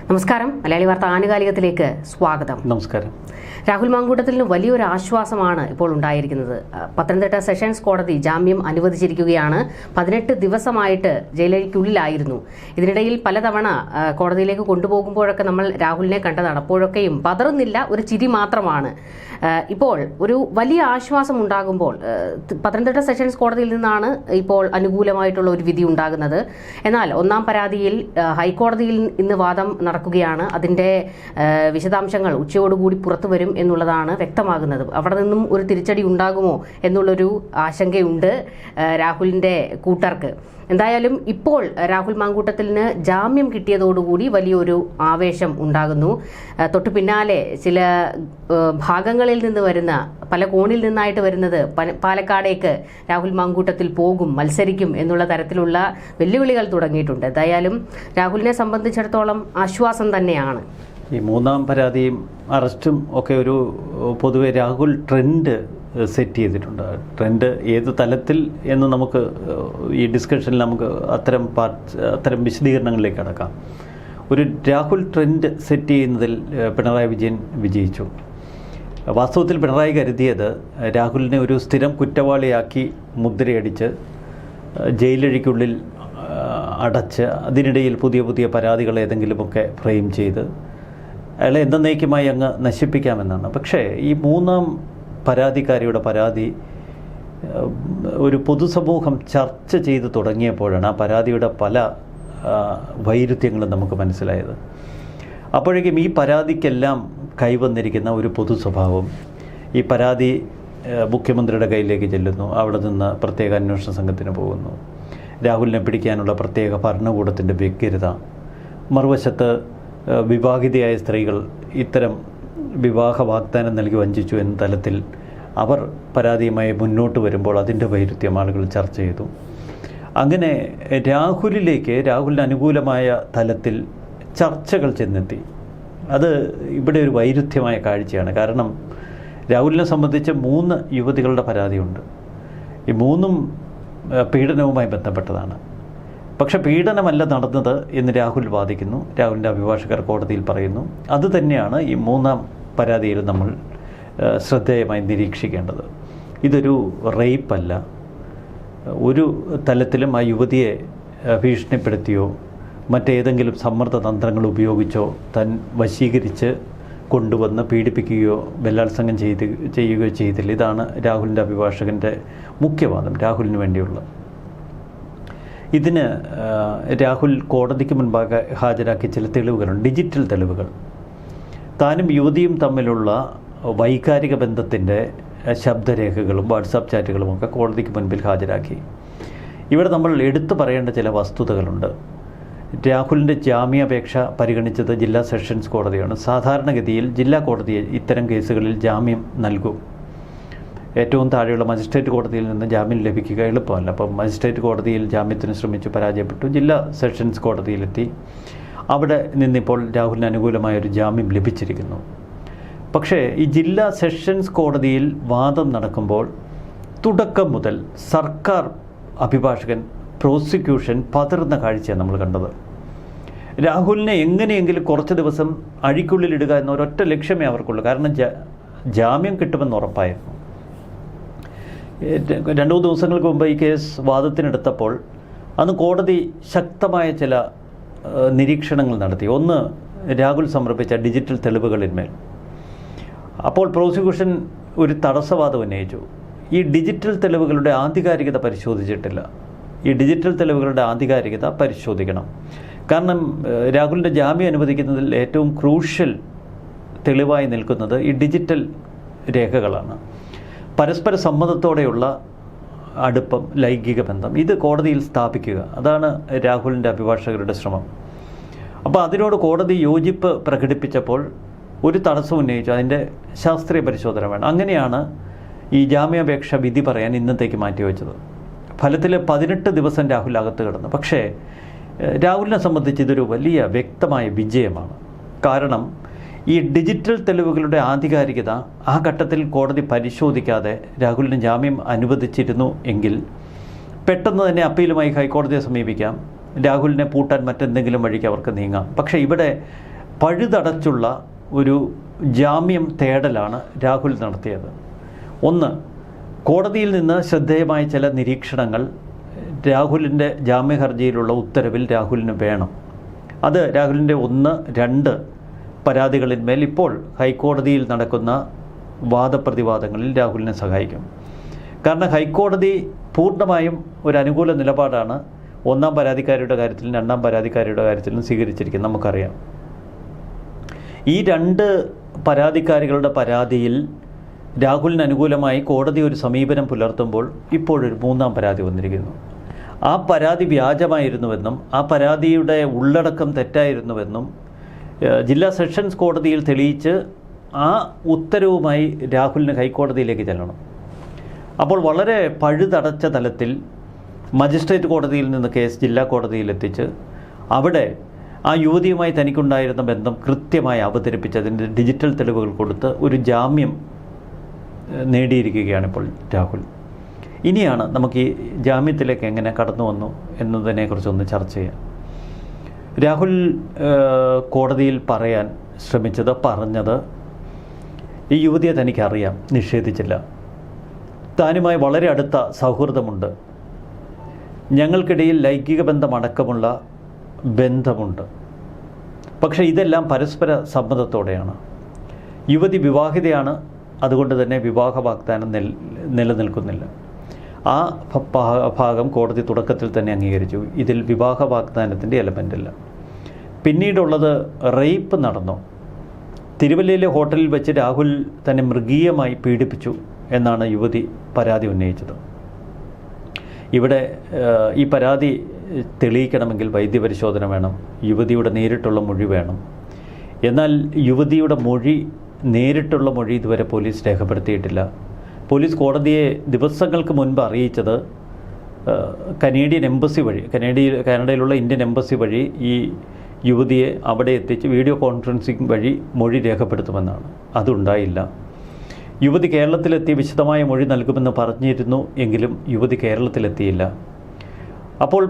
നമസ്കാരം. മലയാളി വാർത്ത ആനുകാലികത്തിലേക്ക് സ്വാഗതം. നമസ്കാരം. രാഹുൽ മാങ്കൂട്ടത്തിന് വലിയൊരു ആശ്വാസമാണ് ഇപ്പോൾ ഉണ്ടായിരിക്കുന്നത്. പത്തനംതിട്ട സെഷൻസ് കോടതി ജാമ്യം അനുവദിച്ചിരിക്കുകയാണ്. 18 ദിവസമായിട്ട് ജയിലിനുള്ളിലായിരുന്നു. ഇതിനിടയിൽ പലതവണ കോടതിയിലേക്ക് കൊണ്ടുപോകുമ്പോഴൊക്കെ നമ്മൾ രാഹുലിനെ കണ്ടതാണ്. അപ്പോഴൊക്കെയും പതറുന്നില്ല, ഒരു ചിരി മാത്രമാണ്. ഇപ്പോൾ ഒരു വലിയ ആശ്വാസം ഉണ്ടാകുമ്പോൾ പത്തനംതിട്ട സെഷൻസ് കോടതിയിൽ നിന്നാണ് ഇപ്പോൾ അനുകൂലമായിട്ടുള്ള ഒരു വിധി ഉണ്ടാകുന്നത്. എന്നാൽ ഒന്നാം പരാതിയിൽ ഹൈക്കോടതിയിൽ ഇന്ന് വാദം നടക്കുകയാണ്. അതിൻ്റെ വിശദാംശങ്ങൾ ഉച്ചയോടുകൂടി പുറത്തു വരും എന്നുള്ളതാണ് വ്യക്തമാകുന്നത്. അവിടെ നിന്നും ഒരു തിരിച്ചടി ഉണ്ടാകുമോ എന്നുള്ളൊരു ആശങ്കയുണ്ട് രാഹുലിൻ്റെ കൂട്ടർക്ക്. എന്തായാലും ഇപ്പോൾ രാഹുൽ മാങ്കൂട്ടത്തിന് ജാമ്യം കിട്ടിയതോടുകൂടി വലിയൊരു ആവേശം ഉണ്ടാകുന്നു. തൊട്ടു പിന്നാലെ ചില ഭാഗങ്ങളിൽ നിന്ന് വരുന്ന, പല കോണിൽ നിന്നായിട്ട് വരുന്നത് പാലക്കാടേക്ക് രാഹുൽ മാങ്കൂട്ടത്തിൽ പോകും, മത്സരിക്കും എന്നുള്ള തരത്തിലുള്ള വെല്ലുവിളികൾ തുടങ്ങിയിട്ടുണ്ട്. എന്തായാലും രാഹുലിനെ സംബന്ധിച്ചിടത്തോളം ആശ്വാസം തന്നെയാണ്. ഈ മൂന്നാം പരാതിയും അറസ്റ്റും ഒക്കെ ഒരു പൊതുവെ രാഹുൽ ട്രെൻഡ് സെറ്റ് ചെയ്തിട്ടുണ്ട്. ട്രെൻഡ് ഏത് തലത്തിൽ എന്ന് നമുക്ക് ഈ ഡിസ്കഷനിൽ നമുക്ക് അത്തരം വിശദീകരണങ്ങളിലേക്ക് കടക്കാം. ഒരു രാഹുൽ ട്രെൻഡ് സെറ്റ് ചെയ്യുന്നതിൽ പിണറായി വിജയൻ വിജയിച്ചു. വാസ്തവത്തിൽ പിണറായി കരുതിയത് രാഹുലിനെ ഒരു സ്ഥിരം കുറ്റവാളിയാക്കി മുദ്രയടിച്ച് ജയിലഴിക്കുള്ളിൽ അടച്ച് അതിനിടയിൽ പുതിയ പുതിയ പരാതികൾ ഏതെങ്കിലുമൊക്കെ ഫ്രെയിം ചെയ്ത് അയാളെ എന്നേക്കുമായി അങ്ങ് നശിപ്പിക്കാമെന്നാണ്. പക്ഷേ ഈ മൂന്നാം പരാതിക്കാരിയുടെ പരാതി ഒരു പൊതുസമൂഹം ചർച്ച ചെയ്ത് തുടങ്ങിയപ്പോഴാണ് ആ പരാതിയുടെ പല വൈരുദ്ധ്യങ്ങളും നമുക്ക് മനസ്സിലായത്. അപ്പോഴേക്കും ഈ പരാതിക്കെല്ലാം കൈവന്നിരിക്കുന്ന ഒരു പൊതു സ്വഭാവം, ഈ പരാതി മുഖ്യമന്ത്രിയുടെ കയ്യിലേക്ക് ചെല്ലുന്നു, അവിടെ നിന്ന് പ്രത്യേക അന്വേഷണ സംഘത്തിന് പോകുന്നു, രാഹുലിനെ പിടിക്കാനുള്ള പ്രത്യേക ഭരണകൂടത്തിൻ്റെ വ്യഗ്രത, മറുവശത്ത് വിവാഹിതയായ സ്ത്രീകൾ ഇത്തരം വിവാഹ വാഗ്ദാനം നൽകി വഞ്ചിച്ചു എന്ന തലത്തിൽ അവർ പരാതിയുമായി മുന്നോട്ട് വരുമ്പോൾ അതിൻ്റെ വൈരുദ്ധ്യം ആളുകൾ ചർച്ച ചെയ്തു. അങ്ങനെ രാഹുലിന് അനുകൂലമായ തലത്തിൽ ചർച്ചകൾ ചെന്നെത്തി. അത് ഇവിടെ ഒരു വൈരുദ്ധ്യമായ കാഴ്ചയാണ്. കാരണം രാഹുലിനെ സംബന്ധിച്ച് 3 യുവതികളുടെ പരാതിയുണ്ട്. ഈ 3ഉം പീഡനവുമായി ബന്ധപ്പെട്ടതാണ്. പക്ഷെ പീഡനമല്ല നടന്നത് എന്ന് രാഹുൽ വാദിക്കുന്നു. രാഹുലിൻ്റെ അഭിഭാഷകർ കോടതിയിൽ പറയുന്നു. അതുതന്നെയാണ് ഈ 3ആം പരാതിയിൽ നമ്മൾ ശ്രദ്ധേയമായി നിരീക്ഷിക്കേണ്ടത്. ഇതൊരു റേപ്പല്ല. ഒരു തലത്തിലും ആ യുവതിയെ ഭീഷണിപ്പെടുത്തിയോ മറ്റേതെങ്കിലും സമ്മർദ്ദ തന്ത്രങ്ങൾ ഉപയോഗിച്ചോ താൻ വശീകരിച്ച് കൊണ്ടുവന്ന് പീഡിപ്പിക്കുകയോ ബലാത്സംഗം ചെയ്യുകയോ ചെയ്തില്ല. ഇതാണ് രാഹുലിൻ്റെ അഭിഭാഷകൻ്റെ മുഖ്യവാദം, രാഹുലിന് വേണ്ടിയുള്ള. ഇതിന് രാഹുൽ കോടതിക്ക് മുൻപാകെ ഹാജരാക്കിയ ചില തെളിവുകളുണ്ട്, ഡിജിറ്റൽ തെളിവുകൾ. താനും യുവതിയും തമ്മിലുള്ള വൈകാരിക ബന്ധത്തിൻ്റെ ശബ്ദരേഖകളും വാട്സാപ്പ് ചാറ്റുകളുമൊക്കെ കോടതിക്ക് മുൻപിൽ ഹാജരാക്കി. ഇവിടെ നമ്മൾ എടുത്തു പറയേണ്ട ചില വസ്തുതകളുണ്ട്. രാഹുലിൻ്റെ ജാമ്യാപേക്ഷ പരിഗണിച്ചത് ജില്ലാ സെഷൻസ് കോടതിയാണ്. സാധാരണഗതിയിൽ ജില്ലാ കോടതി ഇത്തരം കേസുകളിൽ ജാമ്യം നൽകും. ഏറ്റവും താഴെയുള്ള മജിസ്ട്രേറ്റ് കോടതിയിൽ നിന്ന് ജാമ്യം ലഭിക്കുക എളുപ്പമല്ല. അപ്പം മജിസ്ട്രേറ്റ് കോടതിയിൽ ജാമ്യത്തിന് ശ്രമിച്ചു പരാജയപ്പെട്ടു, ജില്ലാ സെഷൻസ് കോടതിയിലെത്തി. അവിടെ നിന്നിപ്പോൾ രാഹുലിന് അനുകൂലമായൊരു ജാമ്യം ലഭിച്ചിരിക്കുന്നു. പക്ഷേ ഈ ജില്ലാ സെഷൻസ് കോടതിയിൽ വാദം നടക്കുമ്പോൾ തുടക്കം മുതൽ സർക്കാർ അഭിഭാഷകൻ, പ്രോസിക്യൂഷൻ പതറുന്ന കാഴ്ചയാണ് നമ്മൾ കണ്ടത്. രാഹുലിനെ എങ്ങനെയെങ്കിലും കുറച്ച് ദിവസം അഴിക്കുള്ളിലിടുക എന്ന ഒരൊറ്റ ലക്ഷ്യമേ അവർക്കുള്ളൂ. കാരണം ജാമ്യം കിട്ടുമെന്ന് ഉറപ്പായിരുന്നു. 2 ദിവസങ്ങൾക്ക് മുമ്പ് ഈ കേസ് വാദത്തിനെടുത്തപ്പോൾ അന്ന് കോടതി ശക്തമായ ചില നിരീക്ഷണങ്ങൾ നടത്തി. ഒന്ന്, രാഹുൽ സമർപ്പിച്ച ഡിജിറ്റൽ തെളിവുകളിന്മേൽ. അപ്പോൾ പ്രോസിക്യൂഷൻ ഒരു തടസ്സവാദം ഉന്നയിച്ചു. ഈ ഡിജിറ്റൽ തെളിവുകളുടെ ആധികാരികത പരിശോധിച്ചിട്ടില്ല. ഈ ഡിജിറ്റൽ തെളിവുകളുടെ ആധികാരികത പരിശോധിക്കണം. കാരണം രാഹുലിൻ്റെ ജാമ്യം അനുവദിക്കുന്നതിൽ ഏറ്റവും ക്രൂഷ്യൽ തെളിവായി നിൽക്കുന്നത് ഈ ഡിജിറ്റൽ രേഖകളാണ്. പരസ്പര സമ്മതത്തോടെയുള്ള അടുപ്പം, ലൈംഗിക ബന്ധം, ഇത് കോടതിയിൽ സ്ഥാപിക്കുക, അതാണ് രാഹുലിൻ്റെ അഭിഭാഷകരുടെ ശ്രമം. അപ്പോൾ അതിനോട് കോടതി യോജിപ്പ് പ്രകടിപ്പിച്ചപ്പോൾ ഒരു തടസ്സം ഉന്നയിച്ചു, അതിൻ്റെ ശാസ്ത്രീയ പരിശോധന വേണം. അങ്ങനെയാണ് ഈ ജാമ്യാപേക്ഷ വിധി പറയാൻ ഇന്നത്തേക്ക് മാറ്റിവെച്ചത്. ഫലത്തിൽ 18 ദിവസം രാഹുൽ അകത്ത് കിടന്നു. പക്ഷേ രാഹുലിനെ സംബന്ധിച്ച് ഇതൊരു വലിയ വ്യക്തമായ വിജയമാണ്. കാരണം ഈ ഡിജിറ്റൽ തെളിവുകളുടെ ആധികാരികത ആ ഘട്ടത്തിൽ കോടതി പരിശോധിക്കാതെ രാഹുലിന് ജാമ്യം അനുവദിച്ചിരുന്നു എങ്കിൽ പെട്ടെന്ന് തന്നെ അപ്പീലുമായി ഹൈക്കോടതിയെ സമീപിക്കാം, രാഹുലിനെ പൂട്ടാൻ മറ്റെന്തെങ്കിലും വഴിക്ക് അവർക്ക് നീങ്ങാം. പക്ഷേ ഇവിടെ പഴുതടച്ചുള്ള ഒരു ജാമ്യം തേടലാണ് രാഹുൽ നടത്തിയത്. ഒന്ന്, കോടതിയിൽ നിന്ന് ശ്രദ്ധേയമായ ചില നിരീക്ഷണങ്ങൾ രാഹുലിൻ്റെ ജാമ്യ ഹർജിയിലുള്ള ഉത്തരവിൽ രാഹുലിന് വേണം. അത് രാഹുലിൻ്റെ 1, 2 പരാതികളിന്മേൽ ഇപ്പോൾ ഹൈക്കോടതിയിൽ നടക്കുന്ന വാദപ്രതിവാദങ്ങളിൽ രാഹുലിനെ സഹായിക്കും. കാരണം ഹൈക്കോടതി പൂർണ്ണമായും ഒരു അനുകൂല നിലപാടാണ് 1-ാം പരാതിക്കാരിയുടെ കാര്യത്തിലും 2-ാം പരാതിക്കാരിയുടെ കാര്യത്തിലും സ്വീകരിച്ചിരിക്കുന്നത്. നമുക്കറിയാം, ഈ 2 പരാതിക്കാരികളുടെ പരാതിയിൽ രാഹുലിന് അനുകൂലമായി കോടതി ഒരു സമീപനം പുലർത്തുമ്പോൾ ഇപ്പോഴൊരു 3-ാം പരാതി വന്നിരിക്കുന്നു. ആ പരാതി വ്യാജമായിരുന്നുവെന്നും ആ പരാതിയുടെ ഉള്ളടക്കം തെറ്റായിരുന്നുവെന്നും ജില്ലാ സെഷൻസ് കോടതിയിൽ തെളിയിച്ച് ആ ഉത്തരവുമായി രാഹുലിന് ഹൈക്കോടതിയിലേക്ക് ചെല്ലണം. അപ്പോൾ വളരെ പഴുതടച്ച തലത്തിൽ മജിസ്ട്രേറ്റ് കോടതിയിൽ നിന്ന് കേസ് ജില്ലാ കോടതിയിലെത്തിച്ച് അവിടെ ആ യുവതിയുമായി തനിക്കുണ്ടായിരുന്ന ബന്ധം കൃത്യമായി അവതരിപ്പിച്ച് അതിൻ്റെ ഡിജിറ്റൽ തെളിവുകൾ കൊടുത്ത് ഒരു ജാമ്യം നേടിയിരിക്കുകയാണ് ഇപ്പോൾ രാഹുൽ. ഇനിയാണ് നമുക്ക് ഈ ജാമ്യത്തിലേക്ക് എങ്ങനെ കടന്നു വന്നു എന്നതിനെക്കുറിച്ചൊന്ന് ചർച്ച ചെയ്യാം. രാഹുൽ കോടതിയിൽ പറയാൻ പറഞ്ഞത് ഈ യുവതിയെ തനിക്കറിയാം, നിഷേധിച്ചില്ല. താനുമായി വളരെ അടുത്ത സൗഹൃദമുണ്ട്, ഞങ്ങൾക്കിടയിൽ ലൈംഗിക ബന്ധമടക്കമുള്ള ബന്ധമുണ്ട്. പക്ഷേ ഇതെല്ലാം പരസ്പര സമ്മതത്തോടെയാണ്. യുവതി വിവാഹിതയാണ്, അതുകൊണ്ട് തന്നെ വിവാഹ വാഗ്ദാനം നിലനിൽക്കുന്നില്ല. ആ ഭാഗം കോടതി തുടക്കത്തിൽ തന്നെ അംഗീകരിച്ചു. ഇതിൽ വിവാഹ വാഗ്ദാനത്തിൻ്റെ എലമെൻ്റില്ല. പിന്നീടുള്ളത് റേപ്പ് നടന്നു. തിരുവല്ലയിലെ ഹോട്ടലിൽ വെച്ച് രാഹുൽ തന്നെ മൃഗീയമായി പീഡിപ്പിച്ചു എന്നാണ് യുവതി പരാതി ഉന്നയിച്ചത്. ഇവിടെ ഈ പരാതി തെളിയിക്കണമെങ്കിൽ വൈദ്യപരിശോധന വേണം, യുവതിയുടെ നേരിട്ടുള്ള മൊഴി വേണം. എന്നാൽ യുവതിയുടെ നേരിട്ടുള്ള മൊഴി ഇതുവരെ പോലീസ് രേഖപ്പെടുത്തിയിട്ടില്ല. പോലീസ് കോടതിയെ ദിവസങ്ങൾക്ക് മുൻപ് അറിയിച്ചത് കനേഡിയൻ എംബസി വഴി, കാനഡയിലുള്ള ഇന്ത്യൻ എംബസി വഴി ഈ യുവതിയെ അവിടെ എത്തിച്ച് വീഡിയോ കോൺഫറൻസിംഗ് വഴി മൊഴി രേഖപ്പെടുത്തുമെന്നാണ്. അതുണ്ടായില്ല. യുവതി കേരളത്തിലെത്തി വിശദമായ മൊഴി നൽകുമെന്ന് പറഞ്ഞിരുന്നു, എങ്കിലും യുവതി കേരളത്തിലെത്തിയില്ല. അപ്പോൾ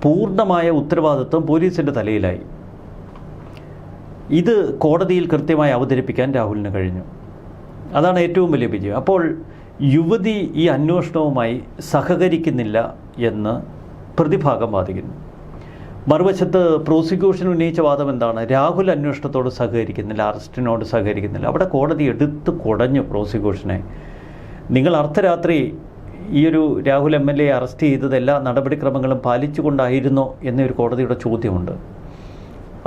പൂർണ്ണമായ ഉത്തരവാദിത്വം പോലീസിൻ്റെ തലയിലായി. ഇത് കോടതിയിൽ കൃത്യമായി അവതരിപ്പിക്കാൻ രാഹുലിന് കഴിഞ്ഞു. അതാണ് ഏറ്റവും വലിയ വിജയം. അപ്പോൾ യുവതി ഈ അന്വേഷണവുമായി സഹകരിക്കുന്നില്ല എന്ന് പ്രതിഭാഗം വാദിക്കുന്നു. മറുവശത്ത് പ്രോസിക്യൂഷൻ ഉന്നയിച്ച വാദം എന്താണ്? രാഹുൽ അന്വേഷണത്തോട് സഹകരിക്കുന്നില്ല, അറസ്റ്റിനോട് സഹകരിക്കുന്നില്ല. അവിടെ കോടതി എടുത്തു കുടഞ്ഞു പ്രോസിക്യൂഷനെ. നിങ്ങൾ അർദ്ധരാത്രി ഈ ഒരു രാഹുൽ MLA അറസ്റ്റ് ചെയ്തത് എല്ലാ നടപടിക്രമങ്ങളും പാലിച്ചുകൊണ്ടായിരുന്നോ എന്നൊരു കോടതിയുടെ ചോദ്യമുണ്ട്.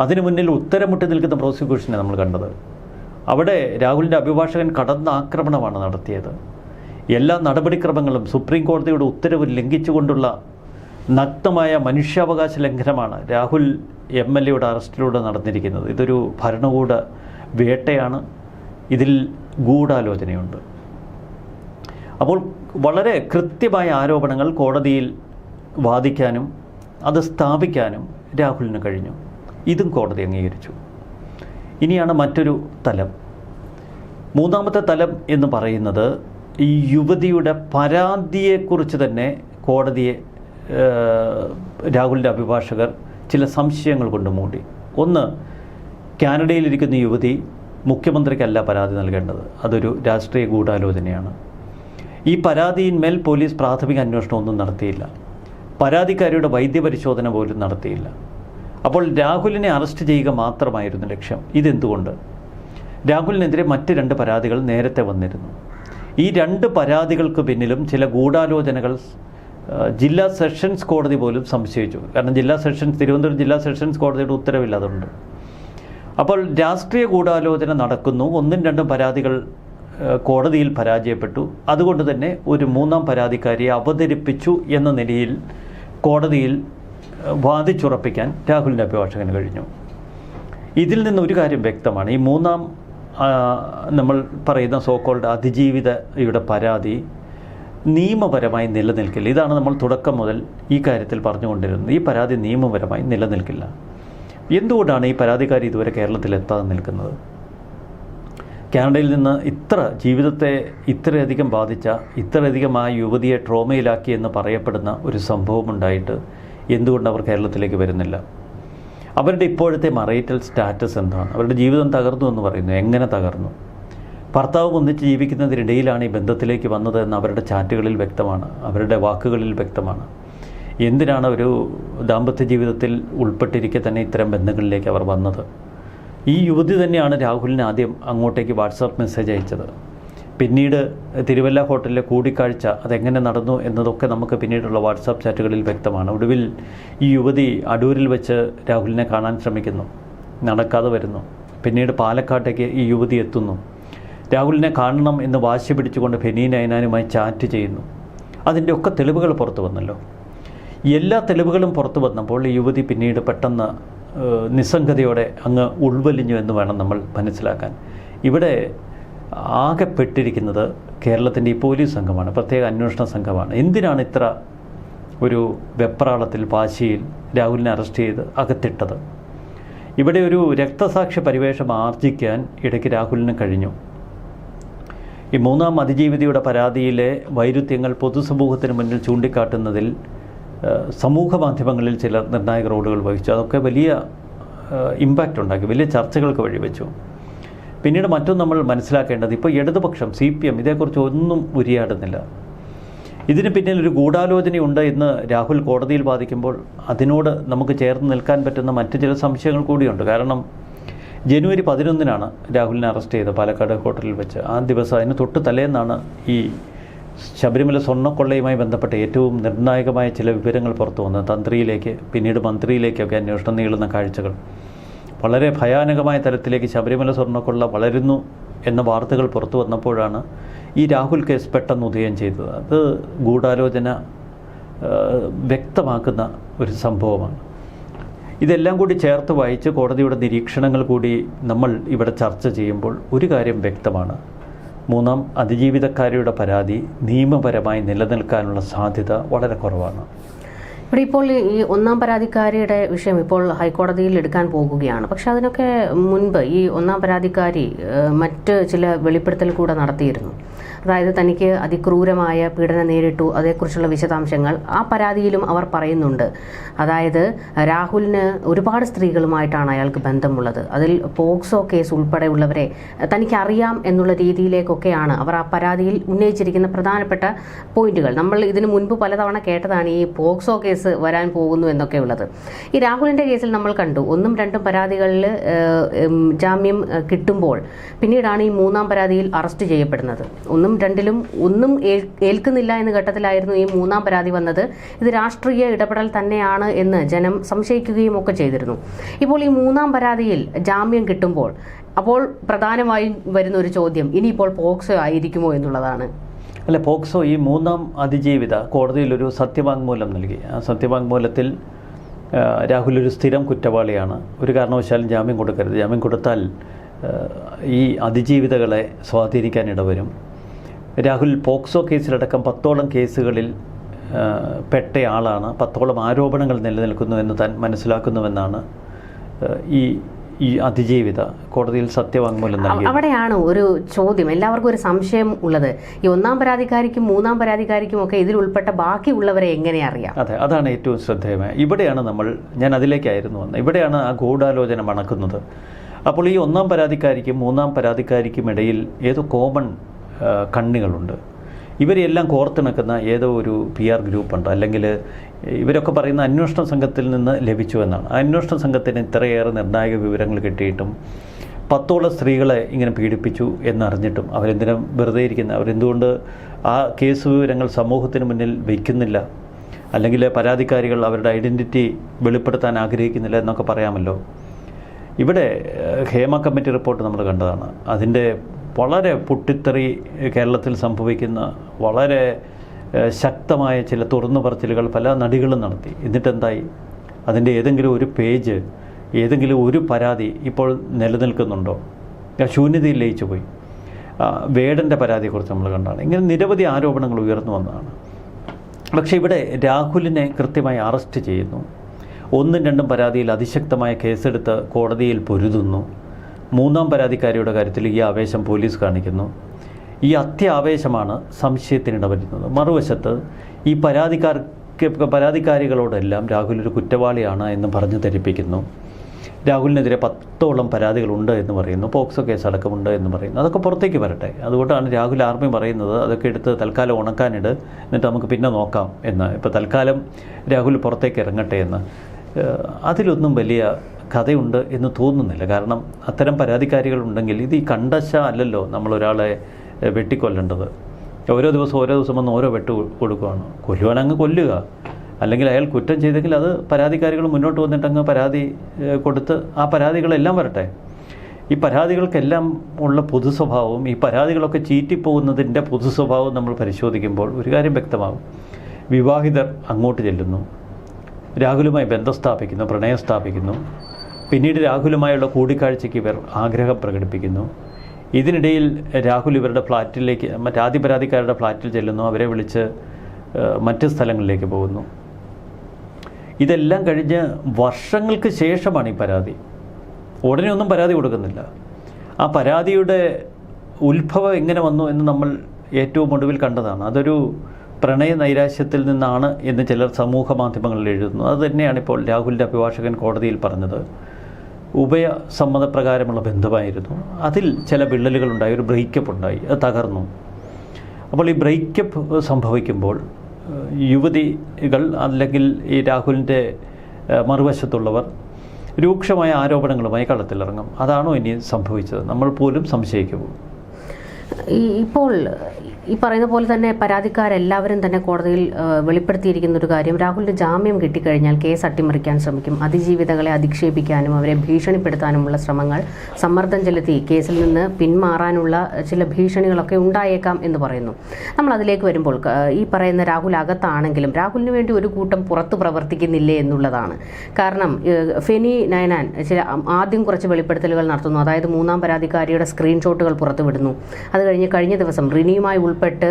അതിനു മുന്നിൽ ഉത്തരമുട്ടി നിൽക്കുന്ന പ്രോസിക്യൂഷനെ നമ്മൾ കണ്ടത്. അവിടെ രാഹുലിൻ്റെ അഭിഭാഷകൻ കടന്നാക്രമണമാണ് നടത്തിയത്. എല്ലാ നടപടിക്രമങ്ങളും സുപ്രീം കോടതിയുടെ ഉത്തരവ് ലംഘിച്ചുകൊണ്ടുള്ള നഗ്നമായ മനുഷ്യാവകാശ ലംഘനമാണ് രാഹുൽ MLAയുടെ അറസ്റ്റിലൂടെ നടന്നിരിക്കുന്നത്. ഇതൊരു ഭരണകൂട വേട്ടയാണ്, ഇതിൽ ഗൂഢാലോചനയുണ്ട്. അപ്പോൾ വളരെ കൃത്യമായ ആരോപണങ്ങൾ കോടതിയിൽ വാദിക്കാനും അത് സ്ഥാപിക്കാനും രാഹുലിന് കഴിഞ്ഞു. ഇതും കോടതി അംഗീകരിച്ചു. ഇനിയാണ് മറ്റൊരു തലം. 3ാമത്തെ തലം എന്ന് പറയുന്നത് ഈ യുവതിയുടെ പരാതിയെക്കുറിച്ച് തന്നെ കോടതിയെ രാഹുലിൻ്റെ അഭിഭാഷകർ ചില സംശയങ്ങൾ കൊണ്ട് മൂടി. ഒന്ന്, കാനഡയിലിരിക്കുന്ന യുവതി മുഖ്യമന്ത്രിക്കല്ല പരാതി നൽകേണ്ടത്, അതൊരു രാഷ്ട്രീയ ഗൂഢാലോചനയാണ്. ഈ പരാതിയിന്മേൽ പോലീസ് പ്രാഥമിക അന്വേഷണമൊന്നും നടത്തിയില്ല. പരാതിക്കാരിയുടെ വൈദ്യപരിശോധന പോലും നടത്തിയില്ല. അപ്പോൾ രാഹുലിനെ അറസ്റ്റ് ചെയ്യുക മാത്രമായിരുന്നു ലക്ഷ്യം. ഇതെന്തുകൊണ്ട്? രാഹുലിനെതിരെ മറ്റ് 2 പരാതികൾ നേരത്തെ വന്നിരുന്നു. ഈ 2 പരാതികൾക്ക് പിന്നിലും ചില ഗൂഢാലോചനകൾ ജില്ലാ സെഷൻസ് കോടതി പോലും സംശയിച്ചു. കാരണം തിരുവനന്തപുരം ജില്ലാ സെഷൻസ് കോടതിയുടെ ഉത്തരവില്ല അതുണ്ട്. അപ്പോൾ രാഷ്ട്രീയ ഗൂഢാലോചന നടക്കുന്നു. 1ഉം 2ഉം പരാതികൾ കോടതിയിൽ പരാജയപ്പെട്ടു. അതുകൊണ്ട് തന്നെ ഒരു 3ാം പരാതിക്കാരിയെ അവതരിപ്പിച്ചു എന്ന നിലയിൽ കോടതിയിൽ വാദിച്ചുറപ്പിക്കാൻ രാഹുലിൻ്റെ അഭിഭാഷകന് കഴിഞ്ഞു. ഇതിൽ നിന്ന് ഒരു കാര്യം വ്യക്തമാണ്. ഈ 3ാം നമ്മൾ പറയുന്ന സോക്കോൾഡ് അതിജീവിതയുടെ പരാതി നിയമപരമായി നിലനിൽക്കില്ല. ഇതാണ് നമ്മൾ തുടക്കം മുതൽ ഈ കാര്യത്തിൽ പറഞ്ഞുകൊണ്ടിരുന്നത്. ഈ പരാതി നിയമപരമായി നിലനിൽക്കില്ല. എന്തുകൊണ്ടാണ് ഈ പരാതിക്കാരി ഇതുവരെ കേരളത്തിലെത്താതെ നിൽക്കുന്നത്? കാനഡയിൽ നിന്ന് ജീവിതത്തെ ഇത്രയധികം ബാധിച്ച, ഇത്രയധികം ആ യുവതിയെ ട്രോമയിലാക്കി എന്ന് പറയപ്പെടുന്ന ഒരു സംഭവമുണ്ടായിട്ട് എന്തുകൊണ്ട് അവർ കേരളത്തിലേക്ക് വരുന്നില്ല? അവരുടെ ഇപ്പോഴത്തെ മറൈറ്റൽ സ്റ്റാറ്റസ് എന്താണ്, അവരുടെ ജീവിതം തകർന്നു എന്ന് പറയുന്നു. എങ്ങനെ തകർന്നു? ഭർത്താവ് ഒന്നിച്ച് ജീവിക്കുന്നതിനിടയിലാണ് ഈ ബന്ധത്തിലേക്ക് വന്നത് എന്ന് അവരുടെ ചാറ്റുകളിൽ വ്യക്തമാണ്, അവരുടെ വാക്കുകളിൽ വ്യക്തമാണ്. എന്തിനാണ് ഒരു ദാമ്പത്യ ജീവിതത്തിൽ ഉൾപ്പെട്ടിരിക്കെ തന്നെ ഇത്തരം ബന്ധങ്ങളിലേക്ക് അവർ വന്നത്? ഈ യുവതി തന്നെയാണ് രാഹുലിന് ആദ്യം അങ്ങോട്ടേക്ക് വാട്സാപ്പ് മെസ്സേജ് അയച്ചത്. പിന്നീട് തിരുവല്ല ഹോട്ടലിലെ കൂടിക്കാഴ്ച അതെങ്ങനെ നടന്നു എന്നതൊക്കെ നമുക്ക് പിന്നീടുള്ള വാട്സാപ്പ് ചാറ്റുകളിൽ വ്യക്തമാണ്. ഒടുവിൽ ഈ യുവതി അടൂരിൽ വെച്ച് രാഹുലിനെ കാണാൻ ശ്രമിക്കുന്നു, നടക്കാതെ വരുന്നു. പിന്നീട് പാലക്കാട്ടേക്ക് ഈ യുവതി എത്തുന്നു. രാഹുലിനെ കാണണം എന്ന് വാശി പിടിച്ചുകൊണ്ട് ഫെനി നൈനാനുമായി ചാറ്റ് ചെയ്യുന്നു. അതിൻ്റെയൊക്കെ തെളിവുകൾ പുറത്തു വന്നല്ലോ. എല്ലാ തെളിവുകളും പുറത്തു വന്നപ്പോൾ ഈ യുവതി പിന്നീട് പെട്ടെന്ന് നിസ്സംഗതയോടെ അങ്ങ് ഉൾവലിഞ്ഞു എന്ന് വേണം നമ്മൾ മനസ്സിലാക്കാൻ. ഇവിടെ ആകെപ്പെട്ടിരിക്കുന്നത് കേരളത്തിൻ്റെ ഈ പോലീസ് സംഘമാണ്, പ്രത്യേക അന്വേഷണ സംഘമാണ്. എന്തിനാണ് ഇത്ര ഒരു വെപ്രാളത്തിൽ വാശിയിൽ രാഹുലിനെ അറസ്റ്റ് ചെയ്ത് അകത്തിട്ടത്? ഇവിടെ ഒരു രക്തസാക്ഷി പരിവേഷം ആർജിക്കാൻ ഇടയ്ക്ക് രാഹുലിന് കഴിഞ്ഞു. ഈ മൂന്നാം അതിജീവിതയുടെ പരാതിയിലെ വൈരുദ്ധ്യങ്ങൾ പൊതുസമൂഹത്തിന് മുന്നിൽ ചൂണ്ടിക്കാട്ടുന്നതിൽ സമൂഹ മാധ്യമങ്ങളിൽ ചില നിർണായക റോളുകൾ വഹിച്ചു. അതൊക്കെ വലിയ ഇമ്പാക്റ്റ് ഉണ്ടാക്കി, വലിയ ചർച്ചകൾക്ക് വഴിവെച്ചു. പിന്നീട് മറ്റൊന്നും നമ്മൾ മനസ്സിലാക്കേണ്ടത്, ഇപ്പോൾ ഇടതുപക്ഷം CPM ഇതേക്കുറിച്ച് ഒന്നും ഉരിയാടുന്നില്ല. ഇതിന് പിന്നിൽ ഒരു ഗൂഢാലോചനയുണ്ട് എന്ന് രാഹുൽ കോടതിയിൽ വാദിക്കുമ്പോൾ അതിനോട് നമുക്ക് ചേർന്ന് നിൽക്കാൻ പറ്റുന്ന മറ്റു ചില സംശയങ്ങൾ കൂടിയുണ്ട്. കാരണം ജനുവരി 11 രാഹുലിനെ അറസ്റ്റ് ചെയ്തത് പാലക്കാട് ഹോട്ടലിൽ വെച്ച്. ആ ദിവസം അതിന് തൊട്ട് തലേന്നാണ് ഈ ശബരിമല സ്വർണ്ണക്കൊള്ളയുമായി ബന്ധപ്പെട്ട ഏറ്റവും നിർണായകമായ ചില വിവരങ്ങൾ പുറത്തു വന്നത്. തന്ത്രിയിലേക്ക് പിന്നീട് മന്ത്രിയിലേക്കൊക്കെ അന്വേഷണം നീളുന്ന കാഴ്ചകൾ, വളരെ ഭയാനകമായ തരത്തിലേക്ക് ശബരിമല സ്വർണ്ണക്കൊള്ള വളരുന്നു എന്ന വാർത്തകൾ പുറത്തു വന്നപ്പോഴാണ് ഈ രാഹുൽ കേസ് പെട്ടെന്ന് ഉദയം ചെയ്തത്. അത് ഗൂഢാലോചന വ്യക്തമാക്കുന്ന ഒരു സംഭവമാണ്. ഇതെല്ലാം കൂടി ചേർത്ത് വായിച്ച് കോടതിയുടെ നിരീക്ഷണങ്ങൾ കൂടി നമ്മൾ ഇവിടെ ചർച്ച ചെയ്യുമ്പോൾ ഒരു കാര്യം വ്യക്തമാണ്: മൂന്നാം അതിജീവിതക്കാരിയുടെ പരാതി നിയമപരമായി നിലനിൽക്കാനുള്ള സാധ്യത വളരെ കുറവാണ്. ഇവിടെ ഇപ്പോൾ ഈ ഒന്നാം പരാതിക്കാരിയുടെ വിഷയം ഇപ്പോൾ ഹൈക്കോടതിയിൽ എടുക്കാൻ പോകുകയാണ്. പക്ഷെ അതിനൊക്കെ മുൻപ് ഈ ഒന്നാം പരാതിക്കാരി മറ്റ് ചില വെളിപ്പെടുത്തൽ കൂടെ നടത്തിയിരുന്നു. അതായത് തനിക്ക് അതിക്രൂരമായ പീഡനം നേരിട്ടു, അതേക്കുറിച്ചുള്ള വിശദാംശങ്ങൾ ആ പരാതിയിലും അവർ പറയുന്നുണ്ട്. അതായത് രാഹുലിന് ഒരുപാട് സ്ത്രീകളുമായിട്ടാണ് അയാൾക്ക് ബന്ധമുള്ളത്, അതിൽ പോക്സോ കേസ് ഉൾപ്പെടെയുള്ളവരെ തനിക്കറിയാം എന്നുള്ള രീതിയിലേക്കൊക്കെയാണ് അവർ ആ പരാതിയിൽ ഉന്നയിച്ചിരിക്കുന്ന പ്രധാനപ്പെട്ട പോയിന്റുകൾ. നമ്മൾ ഇതിനു മുൻപ് പലതവണ കേട്ടതാണ് ഈ പോക്സോ കേസ് വരാൻ പോകുന്നു എന്നൊക്കെ ഉള്ളത്. ഈ രാഹുലിൻ്റെ കേസിൽ നമ്മൾ കണ്ടു 1ഉം 2ഉം പരാതികളിൽ ജാമ്യം കിട്ടുമ്പോൾ പിന്നീടാണ് ഈ മൂന്നാം പരാതിയിൽ അറസ്റ്റ് ചെയ്യപ്പെടുന്നത്. 1ഉം 2ലും ഒന്നും ഏൽക്കുന്നില്ല എന്ന ഘട്ടത്തിലായിരുന്നു ഈ മൂന്നാം പരാതി വന്നത്. ഇത് രാഷ്ട്രീയ ഇടപെടൽ തന്നെയാണ് എന്ന് ജനം സംശയിക്കുകയും ഒക്കെ ചെയ്തിരുന്നു. ഇപ്പോൾ ഈ മൂന്നാം പരാതിയിൽ ജാമ്യം കിട്ടുമ്പോൾ അപ്പോൾ പ്രധാനമായും വരുന്ന ഒരു ചോദ്യം ഇനിയിപ്പോൾ പോക്സോ ആയിരിക്കുമോ എന്നുള്ളതാണ്. അല്ല, പോക്സോ ഈ മൂന്നാം അതിജീവിത കോടതിയിലൊരു സത്യവാങ്മൂലം നൽകി. ആ സത്യവാങ്മൂലത്തിൽ രാഹുൽ ഒരു സ്ഥിരം കുറ്റവാളിയാണ്, ഒരു കാരണവശാലും ജാമ്യം കൊടുക്കരുത്, ജാമ്യം കൊടുത്താൽ ഈ അതിജീവിതകളെ സ്വാധീനിക്കാൻ ഇടവരും, രാഹുൽ പോക്സോ കേസിലടക്കം 10ഓളം കേസുകളിൽ പെട്ടയാളാണ്, 10ഓളം ആരോപണങ്ങൾ നിലനിൽക്കുന്നുവെന്ന് താൻ മനസ്സിലാക്കുന്നുവെന്നാണ് ഈ അതിജീവിത കോടതിയിൽ സത്യവാങ്മൂലം നൽകി. അവിടെയാണ് ഒരു ചോദ്യം, എല്ലാവർക്കും ഒരു സംശയം ഉള്ളത്. ഈ ഒന്നാം പരാതിക്കാരിക്കും മൂന്നാം പരാതിക്കാരിക്കും ഒക്കെ ഇതിൽ ഉൾപ്പെട്ട ബാക്കിയുള്ളവരെ എങ്ങനെ അറിയാം? അതെ, അതാണ് ഏറ്റവും ശ്രദ്ധേയമായ. ഇവിടെയാണ് ഞാൻ അതിലേക്കായിരുന്നു വന്നത്. ഇവിടെയാണ് ആ ഗൂഢാലോചന മണക്കുന്നത്. അപ്പോൾ ഈ ഒന്നാം പരാതിക്കാരിക്കും മൂന്നാം പരാതിക്കാരിക്കും ഇടയിൽ ഏതോ കോമൺ കണ്ണികളുണ്ട്. ഇവരെല്ലാം കോർത്തിണക്കുന്ന ഏതോ ഒരു PR ഗ്രൂപ്പുണ്ട്, അല്ലെങ്കിൽ ഇവരൊക്കെ പറയുന്ന അന്വേഷണ സംഘത്തിൽ നിന്ന് ലഭിച്ചു എന്നാണ്. അന്വേഷണ സംഘത്തിന് ഇത്രയേറെ നിർണായക വിവരങ്ങൾ കിട്ടിയിട്ടും 10ഓളം സ്ത്രീകളെ ഇങ്ങനെ പീഡിപ്പിച്ചു എന്നറിഞ്ഞിട്ടും അവരെന്തിനും വെറുതെ ഇരിക്കുന്നത്? അവരെന്തുകൊണ്ട് ആ കേസ് വിവരങ്ങൾ സമൂഹത്തിന് മുന്നിൽ വയ്ക്കുന്നില്ല? അല്ലെങ്കിൽ പരാതിക്കാരികൾ അവരുടെ ഐഡൻറ്റിറ്റി വെളിപ്പെടുത്താൻ ആഗ്രഹിക്കുന്നില്ല എന്നൊക്കെ പറയാമല്ലോ. ഇവിടെ ഹേമ കമ്മിറ്റി റിപ്പോർട്ട് നമ്മൾ കണ്ടതാണ്. അതിൻ്റെ വളരെ പൊട്ടിത്തെറി കേരളത്തിൽ സംഭവിക്കുന്ന വളരെ ശക്തമായ ചില തുറന്നു പറച്ചിലുകൾ പല നടികളും നടത്തി. എന്നിട്ടെന്തായി? അതിൻ്റെ ഏതെങ്കിലും ഒരു പേജ്, ഏതെങ്കിലും ഒരു പരാതി ഇപ്പോൾ നിലനിൽക്കുന്നുണ്ടോ? ശൂന്യതയിൽ ലയിച്ചു പോയി. വേടൻ്റെ പരാതിയെക്കുറിച്ച് നമ്മൾ കണ്ടതാണ്. ഇങ്ങനെ നിരവധി ആരോപണങ്ങൾ ഉയർന്നു വന്നതാണ്. പക്ഷേ ഇവിടെ രാഹുലിനെ കൃത്യമായി അറസ്റ്റ് ചെയ്യുന്നു. 1ഉം 2ഉം പരാതിയിൽ അതിശക്തമായ കേസെടുത്ത് കോടതിയിൽ പൊരുതുന്നു. മൂന്നാം പരാതിക്കാരിയുടെ കാര്യത്തിൽ ഈ ആവേശം പോലീസ് കാണിക്കുന്നു. ഈ അത്യാവേശമാണ് സംശയത്തിനിടവരുന്നത്. മറുവശത്ത് ഈ പരാതിക്കാരികളോടെല്ലാം രാഹുൽ ഒരു കുറ്റവാളിയാണ് എന്ന് പറഞ്ഞു ധരിപ്പിക്കുന്നു. രാഹുലിനെതിരെ 10ഓളം പരാതികളുണ്ട് എന്ന് പറയുന്നു, പോക്സോ കേസ് അടക്കമുണ്ട് എന്ന് പറയുന്നു. അതൊക്കെ പുറത്തേക്ക് വരട്ടെ. അതുകൊണ്ടാണ് രാഹുൽ ആർമി പറയുന്നത് അതൊക്കെ എടുത്ത് തൽക്കാലം ഉണക്കാനിട്, എന്നിട്ട് നമുക്ക് പിന്നെ നോക്കാം എന്ന്. ഇപ്പോൾ തൽക്കാലം രാഹുൽ പുറത്തേക്ക് ഇറങ്ങട്ടെ എന്ന്. അതിലൊന്നും വലിയ കഥയുണ്ട് എന്ന് തോന്നുന്നില്ല. കാരണം അത്തരം പരാതിക്കാരികളുണ്ടെങ്കിൽ ഇത് ഈ കണ്ടശ അല്ലല്ലോ നമ്മളൊരാളെ വെട്ടിക്കൊല്ലേണ്ടത്. ഓരോ ദിവസം വന്ന് ഓരോ വെട്ട് കൊടുക്കുകയാണ്. കൊല്ലുവാനങ്ങ് കൊല്ലുക, അല്ലെങ്കിൽ അയാൾ കുറ്റം ചെയ്തെങ്കിൽ അത് പരാതിക്കാരികൾ മുന്നോട്ട് വന്നിട്ടങ്ങ് പരാതി കൊടുത്ത് ആ പരാതികളെല്ലാം വരട്ടെ. ഈ പരാതികൾക്കെല്ലാം ഉള്ള പൊതു സ്വഭാവവും ഈ പരാതികളൊക്കെ ചീറ്റിപ്പോകുന്നതിൻ്റെ പൊതു സ്വഭാവവും നമ്മൾ പരിശോധിക്കുമ്പോൾ ഒരു കാര്യം വ്യക്തമാകും. വിവാഹിതർ അങ്ങോട്ട് ചെല്ലുന്നു, രാഹുലുമായി ബന്ധം സ്ഥാപിക്കുന്നു, പ്രണയം സ്ഥാപിക്കുന്നു, പിന്നീട് രാഹുലുമായുള്ള കൂടിക്കാഴ്ചയ്ക്ക് ഇവർ ആഗ്രഹം പ്രകടിപ്പിക്കുന്നു. ഇതിനിടയിൽ രാഹുൽ ഇവരുടെ ഫ്ലാറ്റിലേക്ക്, ആദ്യ പരാതിക്കാരുടെ ഫ്ലാറ്റിൽ ചെല്ലുന്നു, അവരെ വിളിച്ച് മറ്റ് സ്ഥലങ്ങളിലേക്ക് പോകുന്നു. ഇതെല്ലാം കഴിഞ്ഞ് വർഷങ്ങൾക്ക് ശേഷമാണ് ഈ പരാതി. ഉടനെ ഒന്നും പരാതി കൊടുക്കുന്നില്ല. ആ പരാതിയുടെ ഉത്ഭവം എങ്ങനെ വന്നു എന്ന് നമ്മൾ ഏറ്റവും ഒടുവിൽ കണ്ടതാണ്. അതൊരു പ്രണയ നൈരാശ്യത്തിൽ നിന്നാണ് എന്ന് ചിലർ സമൂഹ മാധ്യമങ്ങളിൽ എഴുതുന്നു. അത് തന്നെയാണ് ഇപ്പോൾ രാഹുലിൻ്റെ അഭിഭാഷകൻ കോടതിയിൽ പറഞ്ഞത്. ഉഭയസമ്മതപ്രകാരമുള്ള ബന്ധമായിരുന്നു. അതിൽ ചില വിള്ളലുകളുണ്ടായി, ഒരു ബ്രേക്കപ്പ് ഉണ്ടായി, അത് തകർന്നു. അപ്പോൾ ഈ ബ്രേക്കപ്പ് സംഭവിക്കുമ്പോൾ യുവതികൾ അല്ലെങ്കിൽ ഈ രാഹുലിൻ്റെ മറുവശത്തുള്ളവർ രൂക്ഷമായ ആരോപണങ്ങളുമായി കളത്തിലിറങ്ങും. അതാണോ ഇനി സംഭവിച്ചത്? നമ്മൾ പോലും സംശയിക്കുമോ? ഇപ്പോൾ ഈ പറയുന്ന പോലെ തന്നെ പരാതിക്കാരെല്ലാവരും തന്നെ കോടതിയിൽ വെളിപ്പെടുത്തിയിരിക്കുന്ന ഒരു കാര്യം, രാഹുലിന് ജാമ്യം കിട്ടിക്കഴിഞ്ഞാൽ കേസ് അട്ടിമറിക്കാൻ ശ്രമിക്കും, അതിജീവിതകളെ അധിക്ഷേപിക്കാനും അവരെ ഭീഷണിപ്പെടുത്താനുമുള്ള ശ്രമങ്ങൾ, സമ്മർദ്ദം ചെലുത്തി കേസിൽ നിന്ന് പിന്മാറാനുള്ള ചില ഭീഷണികളൊക്കെ ഉണ്ടായേക്കാം എന്ന് പറയുന്നു. നമ്മൾ അതിലേക്ക് വരുമ്പോൾ ഈ പറയുന്ന രാഹുൽ അകത്താണെങ്കിലും രാഹുലിന് വേണ്ടി ഒരു കൂട്ടം പുറത്ത് പ്രവർത്തിക്കുന്നില്ലേ എന്നുള്ളതാണ്. കാരണം ഫെനി നയനാൻ ആദ്യം കുറച്ച് വെളിപ്പെടുത്തലുകൾ നടത്തുന്നു. അതായത് 3-ാം പരാതിക്കാരിയുടെ സ്ക്രീൻഷോട്ടുകൾ പുറത്തുവിടുന്നു. അത് കഴിഞ്ഞ ദിവസം റിനിയുമായി ഉൾപ്പെട്ട്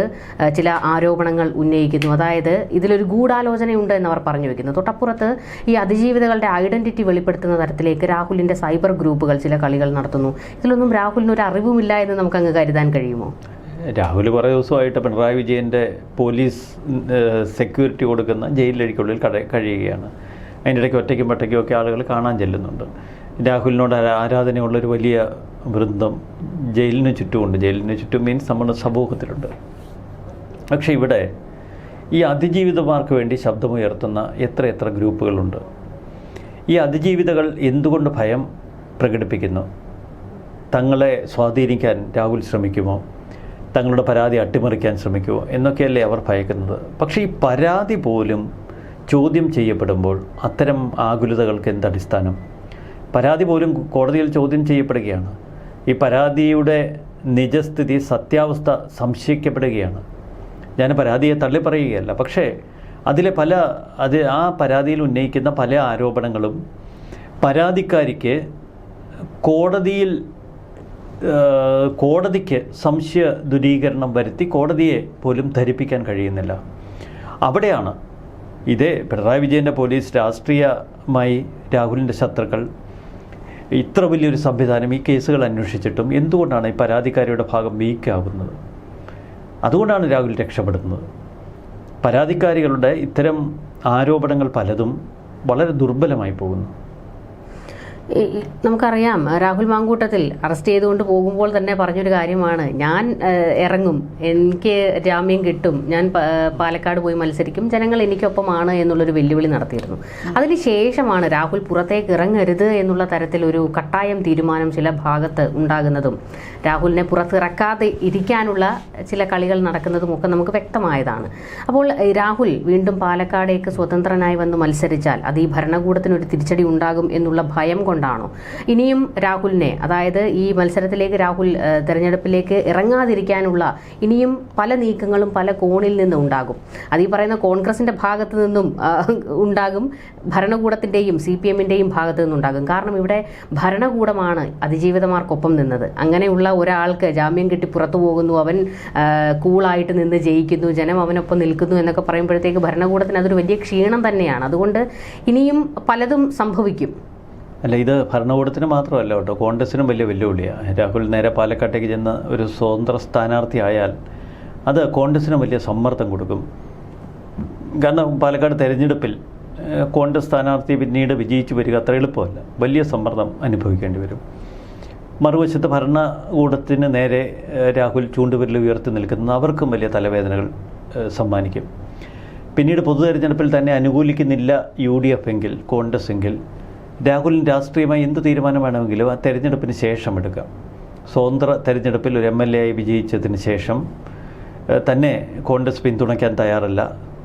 ചില ആരോപണങ്ങൾ ഉന്നയിക്കുന്നു. അതായത് ഇതിലൊരു ഗൂഢാലോചനയുണ്ട് എന്നവർ പറഞ്ഞു വെക്കുന്നു. തൊട്ടപ്പുറത്ത് ഈ അതിജീവിതകളുടെ ഐഡന്റിറ്റി വെളിപ്പെടുത്തുന്ന തരത്തിലേക്ക് രാഹുലിന്റെ സൈബർ ഗ്രൂപ്പുകൾ ചില കളികൾ നടത്തുന്നു. ഇതിലൊന്നും രാഹുലിന് ഒരു അറിവുമില്ല എന്ന് നമുക്ക് അങ്ങ് കരുതാൻ കഴിയുമോ? രാഹുൽ കുറേ ദിവസമായിട്ട് പിണറായി വിജയൻ്റെ പോലീസ് സെക്യൂരിറ്റി കൊടുക്കുന്ന ജയിലിലേക്കുള്ളിൽ കഴിയുകയാണ്. അതിൻ്റെ ഇടയ്ക്ക് ഒറ്റയ്ക്കും പറ്റയ്ക്കും ഒക്കെ ആളുകൾ കാണാൻ ചെല്ലുന്നുണ്ട്. രാഹുലിനോട് ആരാധനയുള്ളൊരു വലിയ വൃന്ദം ജയിലിന് ചുറ്റുമുണ്ട്. ജയിലിന് ചുറ്റും മീൻസ് നമ്മുടെ സമൂഹത്തിലുണ്ട്. പക്ഷേ ഇവിടെ ഈ അതിജീവിതമാർക്ക് വേണ്ടി ശബ്ദമുയർത്തുന്ന എത്ര ഗ്രൂപ്പുകളുണ്ട്. ഈ അതിജീവിതകൾ എന്തുകൊണ്ട് ഭയം പ്രകടിപ്പിക്കുന്നു? തങ്ങളെ സ്വാധീനിക്കാൻ രാഹുൽ ശ്രമിക്കുമോ? തങ്ങളുടെ പരാതി അട്ടിമറിക്കാൻ ശ്രമിക്കുമോ എന്നൊക്കെയല്ലേ അവർ ഭയക്കുന്നത്. പക്ഷേ ഈ പരാതി പോലും ചോദ്യം ചെയ്യപ്പെടുമ്പോൾ അത്തരം ആകുലതകൾക്ക് എന്തടിസ്ഥാനം? പരാതി പോലും കോടതിയിൽ ചോദ്യം ചെയ്യപ്പെടുകയാണ്. ഈ പരാതിയുടെ നിജസ്ഥിതി, സത്യാവസ്ഥ സംശയിക്കപ്പെടുകയാണ്. ഞാൻ പരാതിയെ തള്ളിപ്പറയുകയല്ല, പക്ഷേ അതിലെ ആ പരാതിയിൽ ഉന്നയിക്കുന്ന പല ആരോപണങ്ങളും പരാതിക്കാരിക്ക് കോടതിക്ക് സംശയ ദൂരീകരണം വരുത്തി കോടതിയെ പോലും ധരിപ്പിക്കാൻ കഴിയുന്നില്ല. അവിടെയാണ് ഇതേ പിണറായി വിജയൻ്റെ പോലീസ് രാഷ്ട്രീയമായി രാഹുലിൻ്റെ ശത്രുക്കൾ ഇത്ര വലിയൊരു സംവിധാനം ഈ കേസുകൾ അന്വേഷിച്ചിട്ടും എന്തുകൊണ്ടാണ് ഈ പരാതിക്കാരിയുടെ ഭാഗം വീക്കാകുന്നത്? അതുകൊണ്ടാണ് രാഹുൽ രക്ഷപ്പെടുന്നത്. പരാതിക്കാരികളുടെ ഇത്തരം ആരോപണങ്ങൾ പലതും വളരെ ദുർബലമായി പോകുന്നു. നമുക്കറിയാം, രാഹുൽ മാങ്കൂട്ടത്തിൽ അറസ്റ്റ് ചെയ്തുകൊണ്ട് പോകുമ്പോൾ തന്നെ പറഞ്ഞൊരു കാര്യമാണ്, ഞാൻ ഇറങ്ങും, എനിക്ക് ജാമ്യം കിട്ടും, ഞാൻ പാലക്കാട് പോയി മത്സരിക്കും, ജനങ്ങൾ എനിക്കൊപ്പമാണ് എന്നുള്ളൊരു വെല്ലുവിളി നടത്തിയിരുന്നു. അതിനുശേഷമാണ് രാഹുൽ പുറത്തേക്ക് ഇറങ്ങരുത് എന്നുള്ള തരത്തിലൊരു കട്ടായം തീരുമാനം ചില ഭാഗത്ത് ഉണ്ടാകുന്നതും രാഹുലിനെ പുറത്തിറക്കാതെ ഇരിക്കാനുള്ള ചില കളികൾ നടക്കുന്നതും ഒക്കെ നമുക്ക് വ്യക്തമായതാണ്. അപ്പോൾ രാഹുൽ വീണ്ടും പാലക്കാടേക്ക് സ്വതന്ത്രനായി വന്ന് മത്സരിച്ചാൽ അത് ഈ ഭരണകൂടത്തിനൊരു തിരിച്ചടി ഉണ്ടാകും എന്നുള്ള ഭയം കൊണ്ടാണോ ഇനിയും രാഹുലിനെ, അതായത് ഈ മത്സരത്തിലേക്ക് രാഹുൽ തെരഞ്ഞെടുപ്പിലേക്ക് ഇറങ്ങാതിരിക്കാനുള്ള ഇനിയും പല നീക്കങ്ങളും പല കോണിൽ നിന്നും ഉണ്ടാകും? അത് ഈ പറയുന്ന കോൺഗ്രസിന്റെ ഭാഗത്ത് നിന്നും ഉണ്ടാകും, ഭരണകൂടത്തിന്റെയും CPM-ന്റെയും ഭാഗത്ത് നിന്നുണ്ടാകും. കാരണം ഇവിടെ ഭരണകൂടമാണ് അതിജീവിതമാർക്കൊപ്പം നിന്നത്. അങ്ങനെയുള്ള ഒരാൾക്ക് ജാമ്യം കിട്ടി പുറത്തു പോകുന്നു, അവൻ കൂളായിട്ട് നിന്ന് ജയിക്കുന്നു, ജനം അവനൊപ്പം നിൽക്കുന്നു എന്നൊക്കെ പറയുമ്പോഴത്തേക്ക് ഭരണകൂടത്തിന് അതൊരു വലിയ ക്ഷീണം തന്നെയാണ്. അതുകൊണ്ട് ഇനിയും പലതും സംഭവിക്കും. അല്ല, ഇത് ഭരണകൂടത്തിന് മാത്രമല്ല കേട്ടോ, കോൺഗ്രസിനും വലിയ വെല്ലുവിളിയാണ്. രാഹുൽ നേരെ പാലക്കാട്ടേക്ക് ചെന്ന് ഒരു സ്വതന്ത്ര സ്ഥാനാർത്ഥി ആയാൽ അത് കോൺഗ്രസിന് വലിയ സമ്മർദ്ദം കൊടുക്കും. കാരണം പാലക്കാട് തെരഞ്ഞെടുപ്പിൽ കോൺഗ്രസ് സ്ഥാനാർത്ഥി പിന്നീട് വിജയിച്ചു വരിക അത്ര എളുപ്പമല്ല. വലിയ സമ്മർദ്ദം അനുഭവിക്കേണ്ടി വരും. മറുവശത്ത് ഭരണകൂടത്തിന് നേരെ രാഹുൽ ചൂണ്ടുവിരൽ ഉയർത്തി നിൽക്കുന്നത് അവർക്കും വലിയ തലവേദനകൾ സമ്മാനിക്കും. പിന്നീട് പൊതു തെരഞ്ഞെടുപ്പിൽ തന്നെ അനുകൂലിക്കുന്നില്ല UDF എങ്കിൽ, കോൺഗ്രസ് എങ്കിൽ രാഹുലിന് രാഷ്ട്രീയമായി എന്ത് തീരുമാനം വേണമെങ്കിലും ആ തെരഞ്ഞെടുപ്പിന് ശേഷം എടുക്കാം. സ്വതന്ത്ര തെരഞ്ഞെടുപ്പിൽ ഒരു MLA ആയി വിജയിച്ചതിന് ശേഷം തന്നെ കോൺഗ്രസ് പിന്തുണയ്ക്കാൻ തയ്യാറല്ല,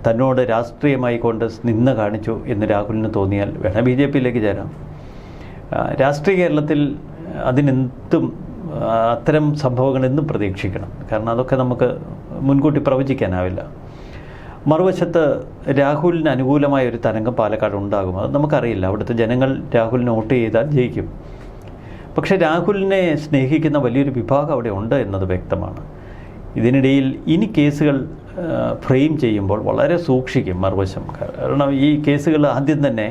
തന്നോട് രാഷ്ട്രീയമായി കോൺഗ്രസ് നിന്ന കാണിച്ചു എന്ന് രാഹുലിന് തോന്നിയാൽ വേണം BJPയിലേക്ക് ചേരാം. രാഷ്ട്രീയ കേരളത്തിൽ അതിനെന്തും അത്തരം സംഭവങ്ങൾ എന്തും പ്രതീക്ഷിക്കണം. കാരണം അതൊക്കെ നമുക്ക് മുൻകൂട്ടി പ്രവചിക്കാനാവില്ല. മറുവശത്ത് രാഹുലിന് അനുകൂലമായ ഒരു തരംഗം പാലക്കാട് ഉണ്ടാകും. അത് നമുക്കറിയില്ല. അവിടുത്തെ ജനങ്ങൾ രാഹുലിനെ വോട്ട് ചെയ്താൽ ജയിക്കും. പക്ഷേ രാഹുലിനെ സ്നേഹിക്കുന്ന വലിയൊരു വിഭാഗം അവിടെ ഉണ്ട് എന്നത് വ്യക്തമാണ്. ഇതിനിടയിൽ ഇനി കേസുകൾ ഫ്രെയിം ചെയ്യുമ്പോൾ വളരെ സൂക്ഷിക്കും മറുവശം. കാരണം ഈ കേസുകൾ ആദ്യം തന്നെ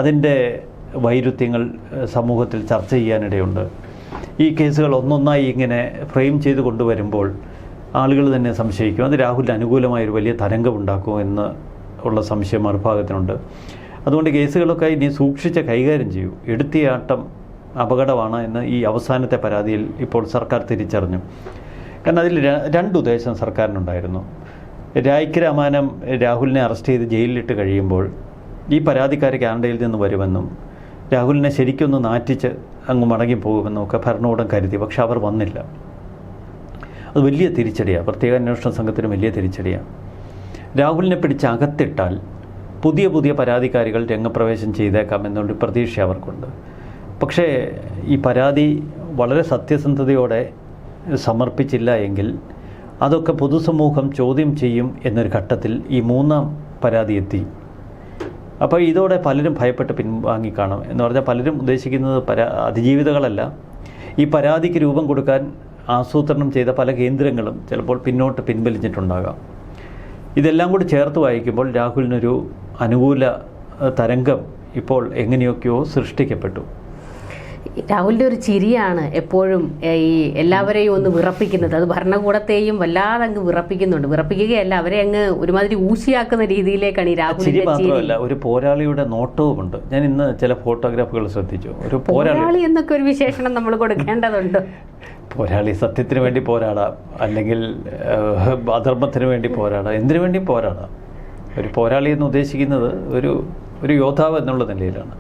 അതിൻ്റെ വൈരുദ്ധ്യങ്ങൾ സമൂഹത്തിൽ ചർച്ച ചെയ്യാനിടയുണ്ട്. ഈ കേസുകൾ ഒന്നൊന്നായി ഇങ്ങനെ ഫ്രെയിം ചെയ്ത് കൊണ്ടുവരുമ്പോൾ ആളുകൾ തന്നെ സംശയിക്കും അത് രാഹുലിന് അനുകൂലമായൊരു വലിയ തരംഗം ഉണ്ടാക്കുമെന്ന് ഉള്ള സംശയം മറുഭാഗത്തിനുണ്ട്. അതുകൊണ്ട് കേസുകളൊക്കെ ഇനി സൂക്ഷിച്ച് കൈകാര്യം ചെയ്യൂ. എടുത്തിയാട്ടം അപകടമാണ് എന്ന് ഈ അവസാനത്തെ പരാതിയിൽ ഇപ്പോൾ സർക്കാർ തിരിച്ചറിഞ്ഞു. കാരണം അതിൽ രണ്ട് ഉദ്ദേശം സർക്കാരിനുണ്ടായിരുന്നു. രായ്ക്ക് രാമാനം രാഹുലിനെ അറസ്റ്റ് ചെയ്ത് ജയിലിലിട്ട് കഴിയുമ്പോൾ ഈ പരാതിക്കാർ കാനഡയിൽ നിന്ന് വരുമെന്നും രാഹുലിനെ ശരിക്കൊന്ന് നാറ്റിച്ച് അങ്ങ് മടങ്ങിപ്പോകുമെന്നും ഒക്കെ ഭരണകൂടം കരുതി. പക്ഷെ അവർ വന്നില്ല. അത് വലിയ തിരിച്ചടിയാണ്. പ്രത്യേക അന്വേഷണ സംഘത്തിന് വലിയ തിരിച്ചടിയാണ്. രാഹുലിനെ പിടിച്ച് അകത്തിട്ടാൽ പുതിയ പുതിയ പരാതിക്കാരികൾ രംഗപ്രവേശം ചെയ്തേക്കാം എന്നുള്ള പ്രതീക്ഷ അവർക്കുണ്ട്. പക്ഷേ ഈ പരാതി വളരെ സത്യസന്ധതയോടെ സമർപ്പിച്ചില്ല എങ്കിൽ അതൊക്കെ പൊതുസമൂഹം ചോദ്യം ചെയ്യും എന്നൊരു ഘട്ടത്തിൽ ഈ മൂന്നാം പരാതി എത്തി. അപ്പോൾ ഇതോടെ പലരും ഭയപ്പെട്ട് പിൻവാങ്ങിക്കാണും. എന്ന് പറഞ്ഞാൽ പലരും ഉദ്ദേശിക്കുന്നത് അതിജീവിതകളല്ല, ഈ പരാതിക്ക് രൂപം കൊടുക്കാൻ ആസൂത്രണം ചെയ്ത പല കേന്ദ്രങ്ങളും ചിലപ്പോൾ പിന്നോട്ട് പിൻവലിച്ചിട്ടുണ്ടാകാം. ഇതെല്ലാം കൂടി ചേർത്ത് വായിക്കുമ്പോൾ രാഹുലിനൊരു അനുകൂല തരംഗം ഇപ്പോൾ എങ്ങനെയൊക്കെയോ സൃഷ്ടിക്കപ്പെട്ടു. രാഹുലിൻ്റെ ഒരു ചിരിയാണ് എപ്പോഴും ഈ എല്ലാവരെയും ഒന്ന് വിറപ്പിക്കുന്നത്. അത് ഭരണകൂടത്തെയും വല്ലാതെ അങ്ങ് വിറപ്പിക്കുന്നുണ്ട്. വിറപ്പിക്കുകയല്ല, അവരെ അങ്ങ് ഒരുമാതിരി ഊശിയാക്കുന്ന രീതിയിലേക്കാണ് ഈ രാഹുലിന്റെ ചിരി. മാത്രമല്ല ഒരു പോരാളിയുടെ നോട്ടവുമുണ്ട്. ഞാൻ ഇന്ന് ചില ഫോട്ടോഗ്രാഫുകൾ ശ്രദ്ധിച്ചു. ഒരു പോരാളി എന്നൊക്കെ ഒരു വിശേഷണം നമ്മൾ കൊടുക്കേണ്ടതുണ്ട്. പോരാളി സത്യത്തിന് വേണ്ടി പോരാടാം, അല്ലെങ്കിൽ അധർമ്മത്തിന് വേണ്ടി പോരാടാം, എന്തിനു വേണ്ടി പോരാടാം. ഒരു പോരാളി എന്ന് ഉദ്ദേശിക്കുന്നത് ഒരു യോദ്ധാവ് എന്നുള്ള നിലയിലാണ്.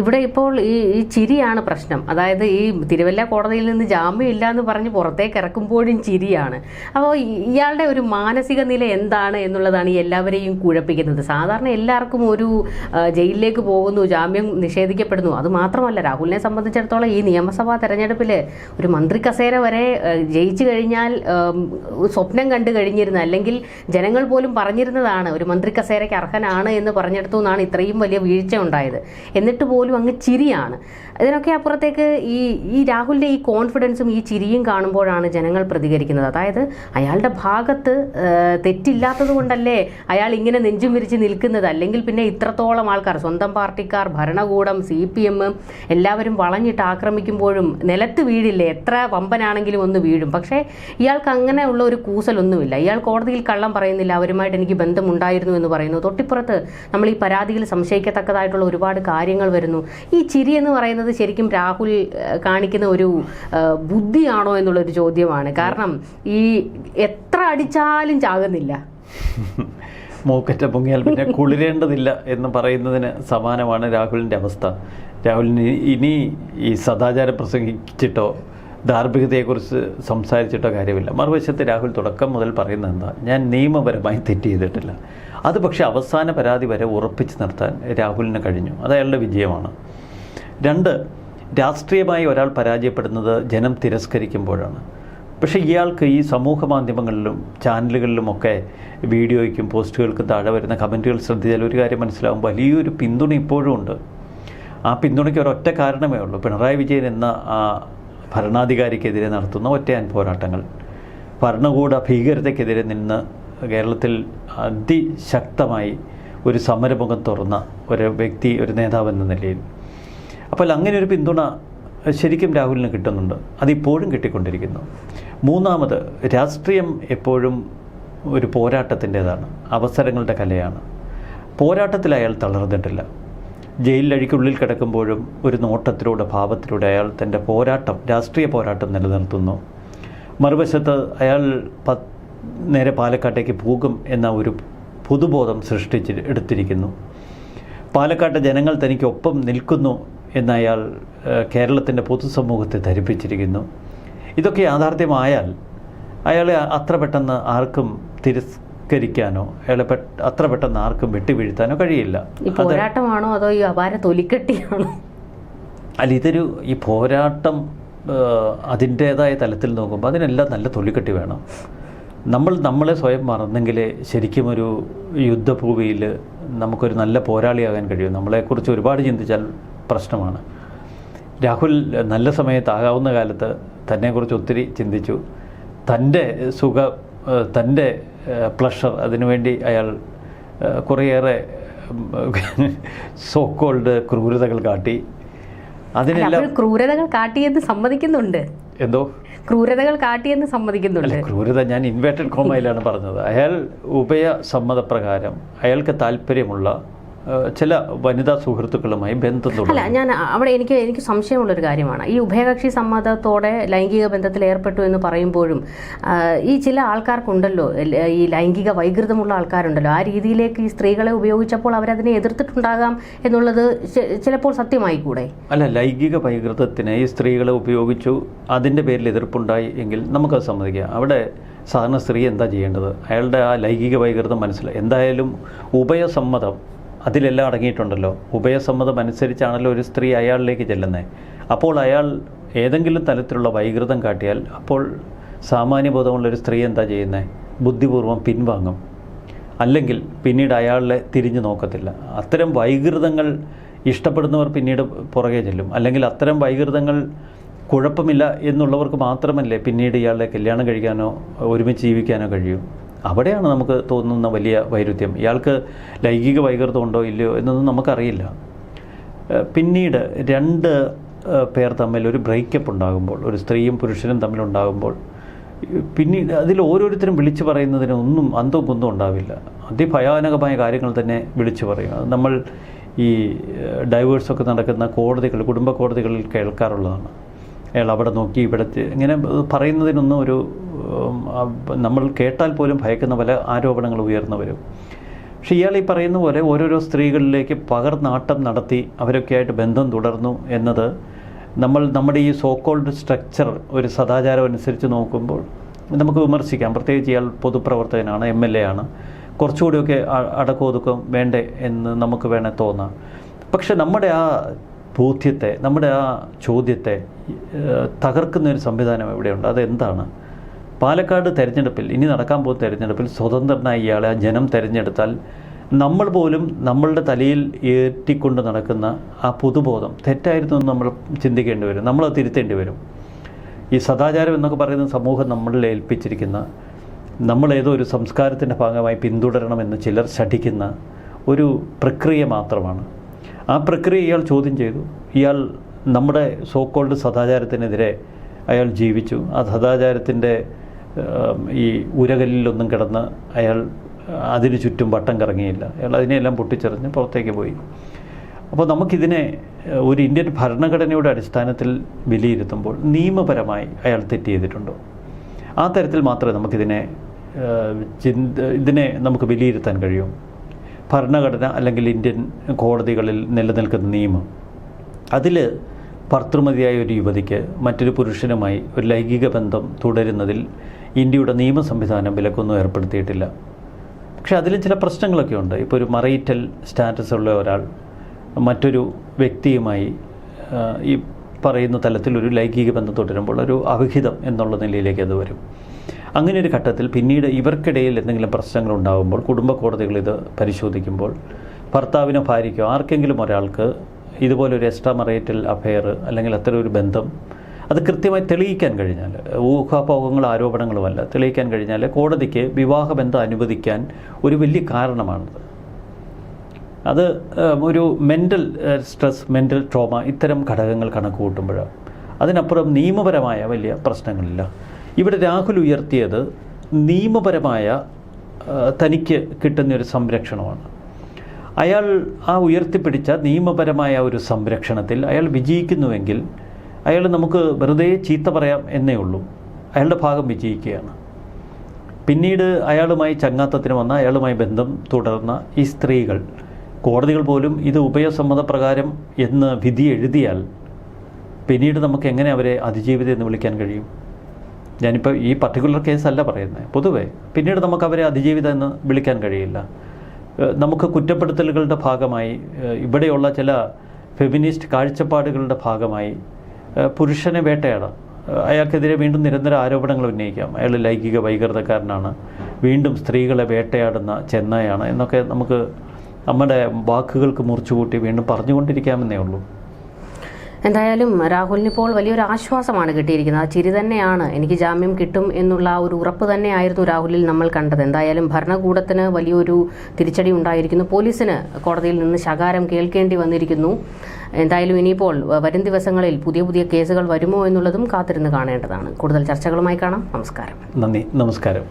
ഇവിടെ ഇപ്പോൾ ഈ ചിരിയാണ് പ്രശ്നം. അതായത് ഈ തിരുവല്ല കോടതിയിൽ നിന്ന് ജാമ്യം ഇല്ല എന്ന് പറഞ്ഞ് പുറത്തേക്ക് ഇറക്കുമ്പോഴും ചിരിയാണ്. അപ്പോൾ ഇയാളുടെ ഒരു മാനസിക നില എന്താണ് എന്നുള്ളതാണ് ഈ എല്ലാവരെയും കുഴപ്പിക്കുന്നത്. സാധാരണ എല്ലാവർക്കും ഒരു ജയിലിലേക്ക് പോകുന്നു, ജാമ്യം നിഷേധിക്കപ്പെടുന്നു. അത് മാത്രമല്ല, രാഹുലിനെ സംബന്ധിച്ചിടത്തോളം ഈ നിയമസഭാ തെരഞ്ഞെടുപ്പിൽ ഒരു മന്ത്രി കസേര വരെ ജയിച്ചു കഴിഞ്ഞാൽ സ്വപ്നം കണ്ടു കഴിഞ്ഞിരുന്ന, അല്ലെങ്കിൽ ജനങ്ങൾ പോലും പറഞ്ഞിരുന്നതാണ് ഒരു മന്ത്രി കസേരയ്ക്ക് അർഹനാണ് എന്ന് പറഞ്ഞെടുത്തു എന്നാണ് ഇത്രയും വലിയ വീഴ്ച ഉണ്ടായത്. എന്നിട്ട് പോലും അങ്ങ് ചിരിയാണ്. ഇതിനൊക്കെ അപ്പുറത്തേക്ക് ഈ രാഹുലിൻ്റെ ഈ കോൺഫിഡൻസും ഈ ചിരിയും കാണുമ്പോഴാണ് ജനങ്ങൾ പ്രതികരിക്കുന്നത്. അതായത് അയാളുടെ ഭാഗത്ത് തെറ്റില്ലാത്തത് കൊണ്ടല്ലേ അയാൾ ഇങ്ങനെ നെഞ്ചും വിരിച്ച് നിൽക്കുന്നത്. അല്ലെങ്കിൽ പിന്നെ ഇത്രത്തോളം ആൾക്കാർ, സ്വന്തം പാർട്ടിക്കാർ, ഭരണകൂടം, CPM എല്ലാവരും വളഞ്ഞിട്ട് ആക്രമിക്കുമ്പോഴും നിലത്ത് വീഴില്ലേ? എത്ര വമ്പനാണെങ്കിലും ഒന്ന് വീഴും. പക്ഷേ ഇയാൾക്ക് അങ്ങനെയുള്ള ഒരു കൂസലൊന്നുമില്ല. ഇയാൾ കോടതിയിൽ കള്ളം പറയുന്നില്ല, അവരുമായിട്ട് എനിക്ക് ബന്ധമുണ്ടായിരുന്നു എന്ന് പറയുന്നു. തൊട്ടിപ്പുറത്ത് നമ്മൾ ഈ പരാതിയിൽ സംശയിക്കത്തക്കതായിട്ടുള്ള ഒരുപാട് കാര്യങ്ങൾ വരുന്നു. ഈ ചിരി എന്ന് പറയുന്നത് ശരിക്കും രാഹുൽ കാണിക്കുന്ന ഒരു ബുദ്ധിയാണോ എന്നുള്ളൊരു ചോദ്യമാണ്. കാരണം ഈ എത്ര അടിച്ചാലും ചാകുന്നില്ല. മൂക്കറ്റ പൊങ്ങിയാൽ പിന്നെ കുളിരേണ്ടതില്ല എന്ന് പറയുന്നതിന് സമാനമാണ് രാഹുലിൻ്റെ അവസ്ഥ. രാഹുലിന് ഇനി ഈ സദാചാരം പ്രസംഗിച്ചിട്ടോ ധാർമ്മികതയെക്കുറിച്ച് സംസാരിച്ചിട്ടോ കാര്യമില്ല. മറുവശത്ത് രാഹുൽ തുടക്കം മുതൽ പറയുന്നത് എന്താ, ഞാൻ നിയമപരമായി തെറ്റ് ചെയ്തിട്ടില്ല. അത് പക്ഷേ അവസാന പരാതി വരെ ഉറപ്പിച്ച് നിർത്താൻ രാഹുലിന് കഴിഞ്ഞു. അത് അയാളുടെ വിജയമാണ്. 2, രാഷ്ട്രീയമായി ഒരാൾ പരാജയപ്പെടുന്നത് ജനം തിരസ്കരിക്കുമ്പോഴാണ്. പക്ഷേ ഇയാൾക്ക് ഈ സമൂഹ മാധ്യമങ്ങളിലും ചാനലുകളിലുമൊക്കെ വീഡിയോയ്ക്കും പോസ്റ്റുകൾക്കും താഴെ വരുന്ന കമൻറ്റുകൾ ശ്രദ്ധിച്ചാൽ ഒരു കാര്യം മനസ്സിലാവും, വലിയൊരു പിന്തുണ ഇപ്പോഴും ഉണ്ട്. ആ പിന്തുണയ്ക്ക് ഒരൊറ്റ കാരണമേ ഉള്ളൂ, പിണറായി വിജയൻ എന്ന ആ ഭരണാധികാരിക്കെതിരെ നടത്തുന്ന ഒറ്റയാൻ പോരാട്ടങ്ങൾ. ഭരണകൂട ഭീകരതയ്ക്കെതിരെ നിന്ന് കേരളത്തിൽ അതിശക്തമായി ഒരു സമരമുഖം തുറന്ന ഒരു വ്യക്തി, ഒരു നേതാവ് എന്ന നിലയിൽ. അപ്പോൾ അങ്ങനെ ഒരു പിന്തുണ ശരിക്കും രാഹുലിന് കിട്ടുന്നുണ്ട്. അതിപ്പോഴും കിട്ടിക്കൊണ്ടിരിക്കുന്നു. 3, രാഷ്ട്രീയം എപ്പോഴും ഒരു പോരാട്ടത്തിൻ്റേതാണ്, അവസരങ്ങളുടെ കലയാണ്. പോരാട്ടത്തിൽ അയാൾ തളർന്നിട്ടില്ല. ജയിലിലഴിക്കുള്ളിൽ കിടക്കുമ്പോഴും ഒരു നോട്ടത്തിലൂടെ, ഭാവത്തിലൂടെ അയാൾ തൻ്റെ പോരാട്ടം, രാഷ്ട്രീയ പോരാട്ടം നിലനിർത്തുന്നു. മറുവശത്ത് അയാൾ നേരെ പാലക്കാട്ടേക്ക് പോകും എന്ന ഒരു പൊതുബോധം എടുത്തിരിക്കുന്നു. പാലക്കാട്ടെ ജനങ്ങൾ തനിക്കൊപ്പം നിൽക്കുന്നു എന്നയാൾ കേരളത്തിൻ്റെ പൊതുസമൂഹത്തെ ധരിപ്പിച്ചിരിക്കുന്നു. ഇതൊക്കെ യാഥാർത്ഥ്യമായാൽ അയാളെ അത്ര പെട്ടെന്ന് ആർക്കും തിരസ്കരിക്കാനോ അയാളെ അത്ര പെട്ടെന്ന് ആർക്കും വെട്ടിവീഴ്ത്താനോ കഴിയില്ല. ഈ പോരാട്ടമാണോ അതോ ഈ അപാര തൊലിക്കെട്ടിയാണോ? അല്ല, ഈ പോരാട്ടം അതിൻ്റേതായ തലത്തിൽ നോക്കുമ്പോൾ അതിനെല്ലാം നല്ല തൊലിക്കെട്ടി വേണം. നമ്മളെ സ്വയം മറന്നെങ്കിൽ ശരിക്കും ഒരു യുദ്ധഭൂമിയിൽ നമുക്കൊരു നല്ല പോരാളിയാകാൻ കഴിയും. നമ്മളെക്കുറിച്ച് ഒരുപാട് ചിന്തിച്ചാൽ പ്രശ്നമാണ്. രാഹുൽ നല്ല സമയത്താകാവുന്ന കാലത്ത് തന്നെക്കുറിച്ച് ഒത്തിരി ചിന്തിച്ചു. തൻ്റെ പ്ലഷർ, അതിനുവേണ്ടി അയാൾ കുറേയേറെ സോക്കോൾഡ് ക്രൂരതകൾ കാട്ടി. അതിനെല്ലാം ക്രൂരതകൾ കാട്ടിയെന്ന് സമ്മതിക്കുന്നുണ്ട്. എന്തോ ക്രൂരതകൾ കാട്ടിയെന്ന് സമ്മതിക്കുന്നുണ്ട്. ക്രൂരത ഞാൻ ഇൻവേർട്ടഡ് കോമയിലാണ് പറഞ്ഞത്. അയാൾ ഉഭയസമ്മതപ്രകാരം അയാൾക്ക് താല്പര്യമുള്ള ചില വനിതാ സുഹൃത്തുക്കളുമായി ബന്ധം തുടങ്ങി. അല്ല, ഞാൻ അവിടെ എനിക്ക് സംശയമുള്ളൊരു കാര്യമാണ്. ഈ ഉഭയകക്ഷി സമ്മതത്തോടെ ലൈംഗിക ബന്ധത്തിൽ ഏർപ്പെട്ടു എന്ന് പറയുമ്പോഴും ഈ ചില ആൾക്കാർക്കുണ്ടല്ലോ, ഈ ലൈംഗിക വൈകൃതമുള്ള ആൾക്കാരുണ്ടല്ലോ, ആ രീതിയിലേക്ക് ഈ സ്ത്രീകളെ ഉപയോഗിച്ചപ്പോൾ അവരതിനെ എതിർത്തിട്ടുണ്ടാകാം എന്നുള്ളത് ചിലപ്പോൾ സത്യമായി കൂടെ? അല്ല, ലൈംഗിക വൈകൃതത്തിന് ഈ സ്ത്രീകളെ ഉപയോഗിച്ചു, അതിൻ്റെ പേരിൽ എതിർപ്പുണ്ടായി എങ്കിൽ നമുക്കത് സമ്മതിക്കാം. അവിടെ സാധാരണ സ്ത്രീ എന്താ ചെയ്യേണ്ടത്? അയാളുടെ ആ ലൈംഗിക വൈകൃതം മനസ്സിലായി. എന്തായാലും ഉഭയസമ്മതം അതിലെല്ലാം അടങ്ങിയിട്ടുണ്ടല്ലോ. ഉഭയസമ്മതം അനുസരിച്ചാണല്ലോ ഒരു സ്ത്രീ അയാളിലേക്ക് ചെല്ലുന്നത്. അപ്പോൾ അയാൾ ഏതെങ്കിലും തലത്തിലുള്ള വൈകൃതം കാട്ടിയാൽ അപ്പോൾ സാമാന്യബോധമുള്ളൊരു സ്ത്രീ എന്താ ചെയ്യുന്നത്? ബുദ്ധിപൂർവ്വം പിൻവാങ്ങും, അല്ലെങ്കിൽ പിന്നീട് അയാളെ തിരിഞ്ഞു നോക്കത്തില്ല. അത്തരം വൈകൃതങ്ങൾ ഇഷ്ടപ്പെടുന്നവർ പിന്നീട് പുറകെ ചെല്ലും. അല്ലെങ്കിൽ അത്തരം വൈകൃതങ്ങൾ കുഴപ്പമില്ല എന്നുള്ളവർക്ക് മാത്രമല്ലേ പിന്നീട് ഇയാളെ കല്യാണം കഴിക്കാനോ ഒരുമിച്ച് ജീവിക്കാനോ കഴിയും. അവിടെയാണ് നമുക്ക് തോന്നുന്ന വലിയ വൈരുദ്ധ്യം. ഇയാൾക്ക് ലൈംഗിക വൈകൃതം ഉണ്ടോ ഇല്ലയോ എന്നൊന്നും നമുക്കറിയില്ല. പിന്നീട് രണ്ട് പേർ തമ്മിൽ ഒരു ബ്രേക്കപ്പ് ഉണ്ടാകുമ്പോൾ, ഒരു സ്ത്രീയും പുരുഷനും തമ്മിലുണ്ടാകുമ്പോൾ, പിന്നീട് അതിൽ ഓരോരുത്തരും വിളിച്ചു പറയുന്നതിന് ഒന്നും അന്തവും കുന്തവും ഉണ്ടാവില്ല. അതിഭയാനകമായ കാര്യങ്ങൾ തന്നെ വിളിച്ചു പറയും. നമ്മൾ ഈ ഡൈവേഴ്സൊക്കെ നടക്കുന്ന കോടതികൾ, കുടുംബ കോടതികളിൽ കേൾക്കാറുള്ളതാണ്. അയാൾ അവിടെ നോക്കി ഇവിടെ ഇങ്ങനെ പറയുന്നതിനൊന്നും ഒരു നമ്മൾ കേട്ടാൽ പോലും ഭയക്കുന്ന പല ആരോപണങ്ങൾ ഉയർന്നു വരും. പക്ഷേ ഇയാൾ ഈ പറയുന്ന പോലെ ഓരോരോ സ്ത്രീകളിലേക്ക് പകർനാട്ടം നടത്തി അവരൊക്കെയായിട്ട് ബന്ധം തുടർന്നു എന്നത് നമ്മുടെ ഈ സോക്കോൾഡ് സ്ട്രക്ചർ, ഒരു സദാചാരം അനുസരിച്ച് നോക്കുമ്പോൾ നമുക്ക് വിമർശിക്കാം. പ്രത്യേകിച്ച് ഇയാൾ പൊതുപ്രവർത്തകനാണ്, MLA ആണ്, കുറച്ചുകൂടിയൊക്കെ അടക്കമൊതുക്കം വേണ്ടേ എന്ന് നമുക്ക് വേണേൽ തോന്നാം. പക്ഷെ നമ്മുടെ ആ ബോധ്യത്തെ, നമ്മുടെ ആ ചോദ്യത്തെ തകർക്കുന്നൊരു സംവിധാനം എവിടെയുണ്ട്? അതെന്താണ്? പാലക്കാട് തെരഞ്ഞെടുപ്പിൽ, ഇനി നടക്കാൻ പോകുന്ന തെരഞ്ഞെടുപ്പിൽ സ്വതന്ത്രനായ ഇയാളെ ജനം തെരഞ്ഞെടുത്താൽ നമ്മൾ പോലും നമ്മളുടെ തലയിൽ ഏറ്റിക്കൊണ്ട് നടക്കുന്ന ആ പൊതുബോധം തെറ്റായിരുന്നു എന്ന് നമ്മൾ ചിന്തിക്കേണ്ടി വരും. നമ്മളത് തിരുത്തേണ്ടി വരും. ഈ സദാചാരം എന്നൊക്കെ പറയുന്ന സമൂഹം നമ്മളിൽ ഏൽപ്പിച്ചിരിക്കുന്ന, നമ്മളേതോ ഒരു സംസ്കാരത്തിൻ്റെ ഭാഗമായി പിന്തുടരണമെന്ന് ചിലർ ശഠിക്കുന്ന ഒരു പ്രക്രിയ മാത്രമാണ്. ആ പ്രക്രിയ ഇയാൾ ചോദ്യം ചെയ്തു. ഇയാൾ നമ്മുടെ സോക്കോൾഡ് സദാചാരത്തിനെതിരെ അയാൾ ജീവിച്ചു. ആ സദാചാരത്തിൻ്റെ ഈ ഉരകല്ലിലൊന്നും കിടന്ന് അയാൾ അതിന് ചുറ്റും വട്ടം കറങ്ങിയില്ല. അയാൾ അതിനെയെല്ലാം പൊട്ടിച്ചെറിഞ്ഞ് പുറത്തേക്ക് പോയി. അപ്പോൾ നമുക്കിതിനെ ഒരു ഇന്ത്യൻ ഭരണഘടനയുടെ അടിസ്ഥാനത്തിൽ വിലയിരുത്തുമ്പോൾ നിയമപരമായി അയാൾ തെറ്റ് ചെയ്തിട്ടുണ്ടോ? ആ തരത്തിൽ മാത്രമേ നമുക്കിതിനെ നമുക്ക് വിലയിരുത്താൻ കഴിയും. ഭരണഘടന അല്ലെങ്കിൽ ഇന്ത്യൻ കോടതികളിൽ നിലനിൽക്കുന്ന നിയമം, അതിൽ ഭർതൃമതിയായ ഒരു യുവതിക്ക് മറ്റൊരു പുരുഷനുമായി ഒരു ലൈംഗിക ബന്ധം തുടരുന്നതിൽ ഇന്ത്യയുടെ നിയമ സംവിധാനം വിലക്കൊന്നും ഏർപ്പെടുത്തിയിട്ടില്ല. പക്ഷേ അതിലും ചില പ്രശ്നങ്ങളൊക്കെ ഉണ്ട്. ഇപ്പോൾ ഒരു മറൈറ്റൽ സ്റ്റാറ്റസ് ഉള്ള ഒരാൾ മറ്റൊരു വ്യക്തിയുമായി ഈ പറയുന്ന തലത്തിൽ ഒരു ലൈംഗിക ബന്ധം തുടരുമ്പോൾ ഒരു അവിഹിതം എന്നുള്ള നിലയിലേക്ക് അത് വരും. അങ്ങനെ ഒരു ഘട്ടത്തിൽ പിന്നീട് ഇവർക്കിടയിൽ എന്തെങ്കിലും പ്രശ്നങ്ങൾ ഉണ്ടാകുമ്പോൾ കുടുംബ കോടതികൾ ഇത് പരിശോധിക്കുമ്പോൾ ഭർത്താവിനോ ഭാര്യയ്ക്കോ ആർക്കെങ്കിലും ഒരാൾക്ക് ഇതുപോലൊരു എക്സ്ട്രാ മറൈറ്റൽ അഫെയർ അല്ലെങ്കിൽ അത്തരം ഒരു ബന്ധം അത് കൃത്യമായി തെളിയിക്കാൻ കഴിഞ്ഞാൽ, ഊഹാപോഹങ്ങളും ആരോപണങ്ങളുമല്ല, തെളിയിക്കാൻ കഴിഞ്ഞാൽ കോടതിക്ക് വിവാഹബന്ധം അനുവദിക്കാൻ ഒരു വലിയ കാരണമാണത്. അത് ഒരു മെൻ്റൽ സ്ട്രെസ്, മെൻ്റൽ ട്രോമ, ഇത്തരം ഘടകങ്ങൾ കണക്ക് കൂട്ടുമ്പോഴാണ്. അതിനപ്പുറം നിയമപരമായ വലിയ പ്രശ്നങ്ങളില്ല. ഇവിടെ രാഹുൽ ഉയർത്തിയത് നിയമപരമായ തനിക്ക് കിട്ടുന്നൊരു സംരക്ഷണമാണ്. അയാൾ ആ ഉയർത്തിപ്പിടിച്ച നിയമപരമായ ഒരു സംരക്ഷണത്തിൽ അയാൾ വിജയിക്കുന്നുവെങ്കിൽ അയാൾ നമുക്ക് വെറുതെ ചീത്ത പറയാം എന്നേ ഉള്ളൂ. അയാളുടെ ഭാഗം വിജയിക്കുകയാണ്. പിന്നീട് അയാളുമായി ചങ്ങാത്തത്തിന് വന്ന അയാളുമായി ബന്ധം തുടർന്ന ഈ സ്ത്രീകൾ, കോടതികൾ പോലും ഇത് ഉഭയസമ്മതപ്രകാരം എന്ന് വിധി എഴുതിയാൽ പിന്നീട് നമുക്ക് എങ്ങനെ അവരെ അതിജീവിത എന്ന് വിളിക്കാൻ കഴിയും? ഞാനിപ്പോൾ ഈ പർട്ടിക്കുലർ കേസല്ല പറയുന്നത്, പൊതുവേ പിന്നീട് നമുക്ക് അവരെ അതിജീവിത എന്ന് വിളിക്കാൻ കഴിയില്ല. നമുക്ക് കുറ്റപ്പെടുത്തലുകളുടെ ഭാഗമായി, ഇവിടെയുള്ള ചില ഫെമിനിസ്റ്റ് കാഴ്ചപ്പാടുകളുടെ ഭാഗമായി പുരുഷനെ വേട്ടയാടാം. അയാൾക്കെതിരെ വീണ്ടും നിരന്തര ആരോപണങ്ങൾ ഉന്നയിക്കാം. അയാൾ ലൈംഗിക വൈകൃതക്കാരനാണ്, വീണ്ടും സ്ത്രീകളെ വേട്ടയാടുന്ന ചെന്നായാണ് എന്നൊക്കെ നമുക്ക് നമ്മുടെ വാക്കുകൾക്ക് മുറിച്ചുകൂട്ടി വീണ്ടും പറഞ്ഞുകൊണ്ടിരിക്കാമെന്നേ ഉള്ളൂ. എന്തായാലും രാഹുലിനിപ്പോൾ വലിയൊരു ആശ്വാസമാണ് കിട്ടിയിരിക്കുന്നത്. ആ ചിരി തന്നെയാണ്, എനിക്ക് ജാമ്യം കിട്ടും എന്നുള്ള ആ ഒരു ഉറപ്പ് തന്നെയായിരുന്നു രാഹുലിൽ നമ്മൾ കണ്ടത്. എന്തായാലും ഭരണകൂടത്തിന് വലിയൊരു തിരിച്ചടി ഉണ്ടായിരിക്കുന്നു. പോലീസിന് കോടതിയിൽ നിന്ന് ശകാരം കേൾക്കേണ്ടി വന്നിരിക്കുന്നു. എന്തായാലും ഇനിയിപ്പോൾ വരും ദിവസങ്ങളിൽ പുതിയ പുതിയ കേസുകൾ വരുമോ എന്നുള്ളതും കാത്തിരുന്ന് കാണേണ്ടതാണ്. കൂടുതൽ ചർച്ചകളുമായി കാണാം. നമസ്കാരം. നന്ദി. നമസ്കാരം.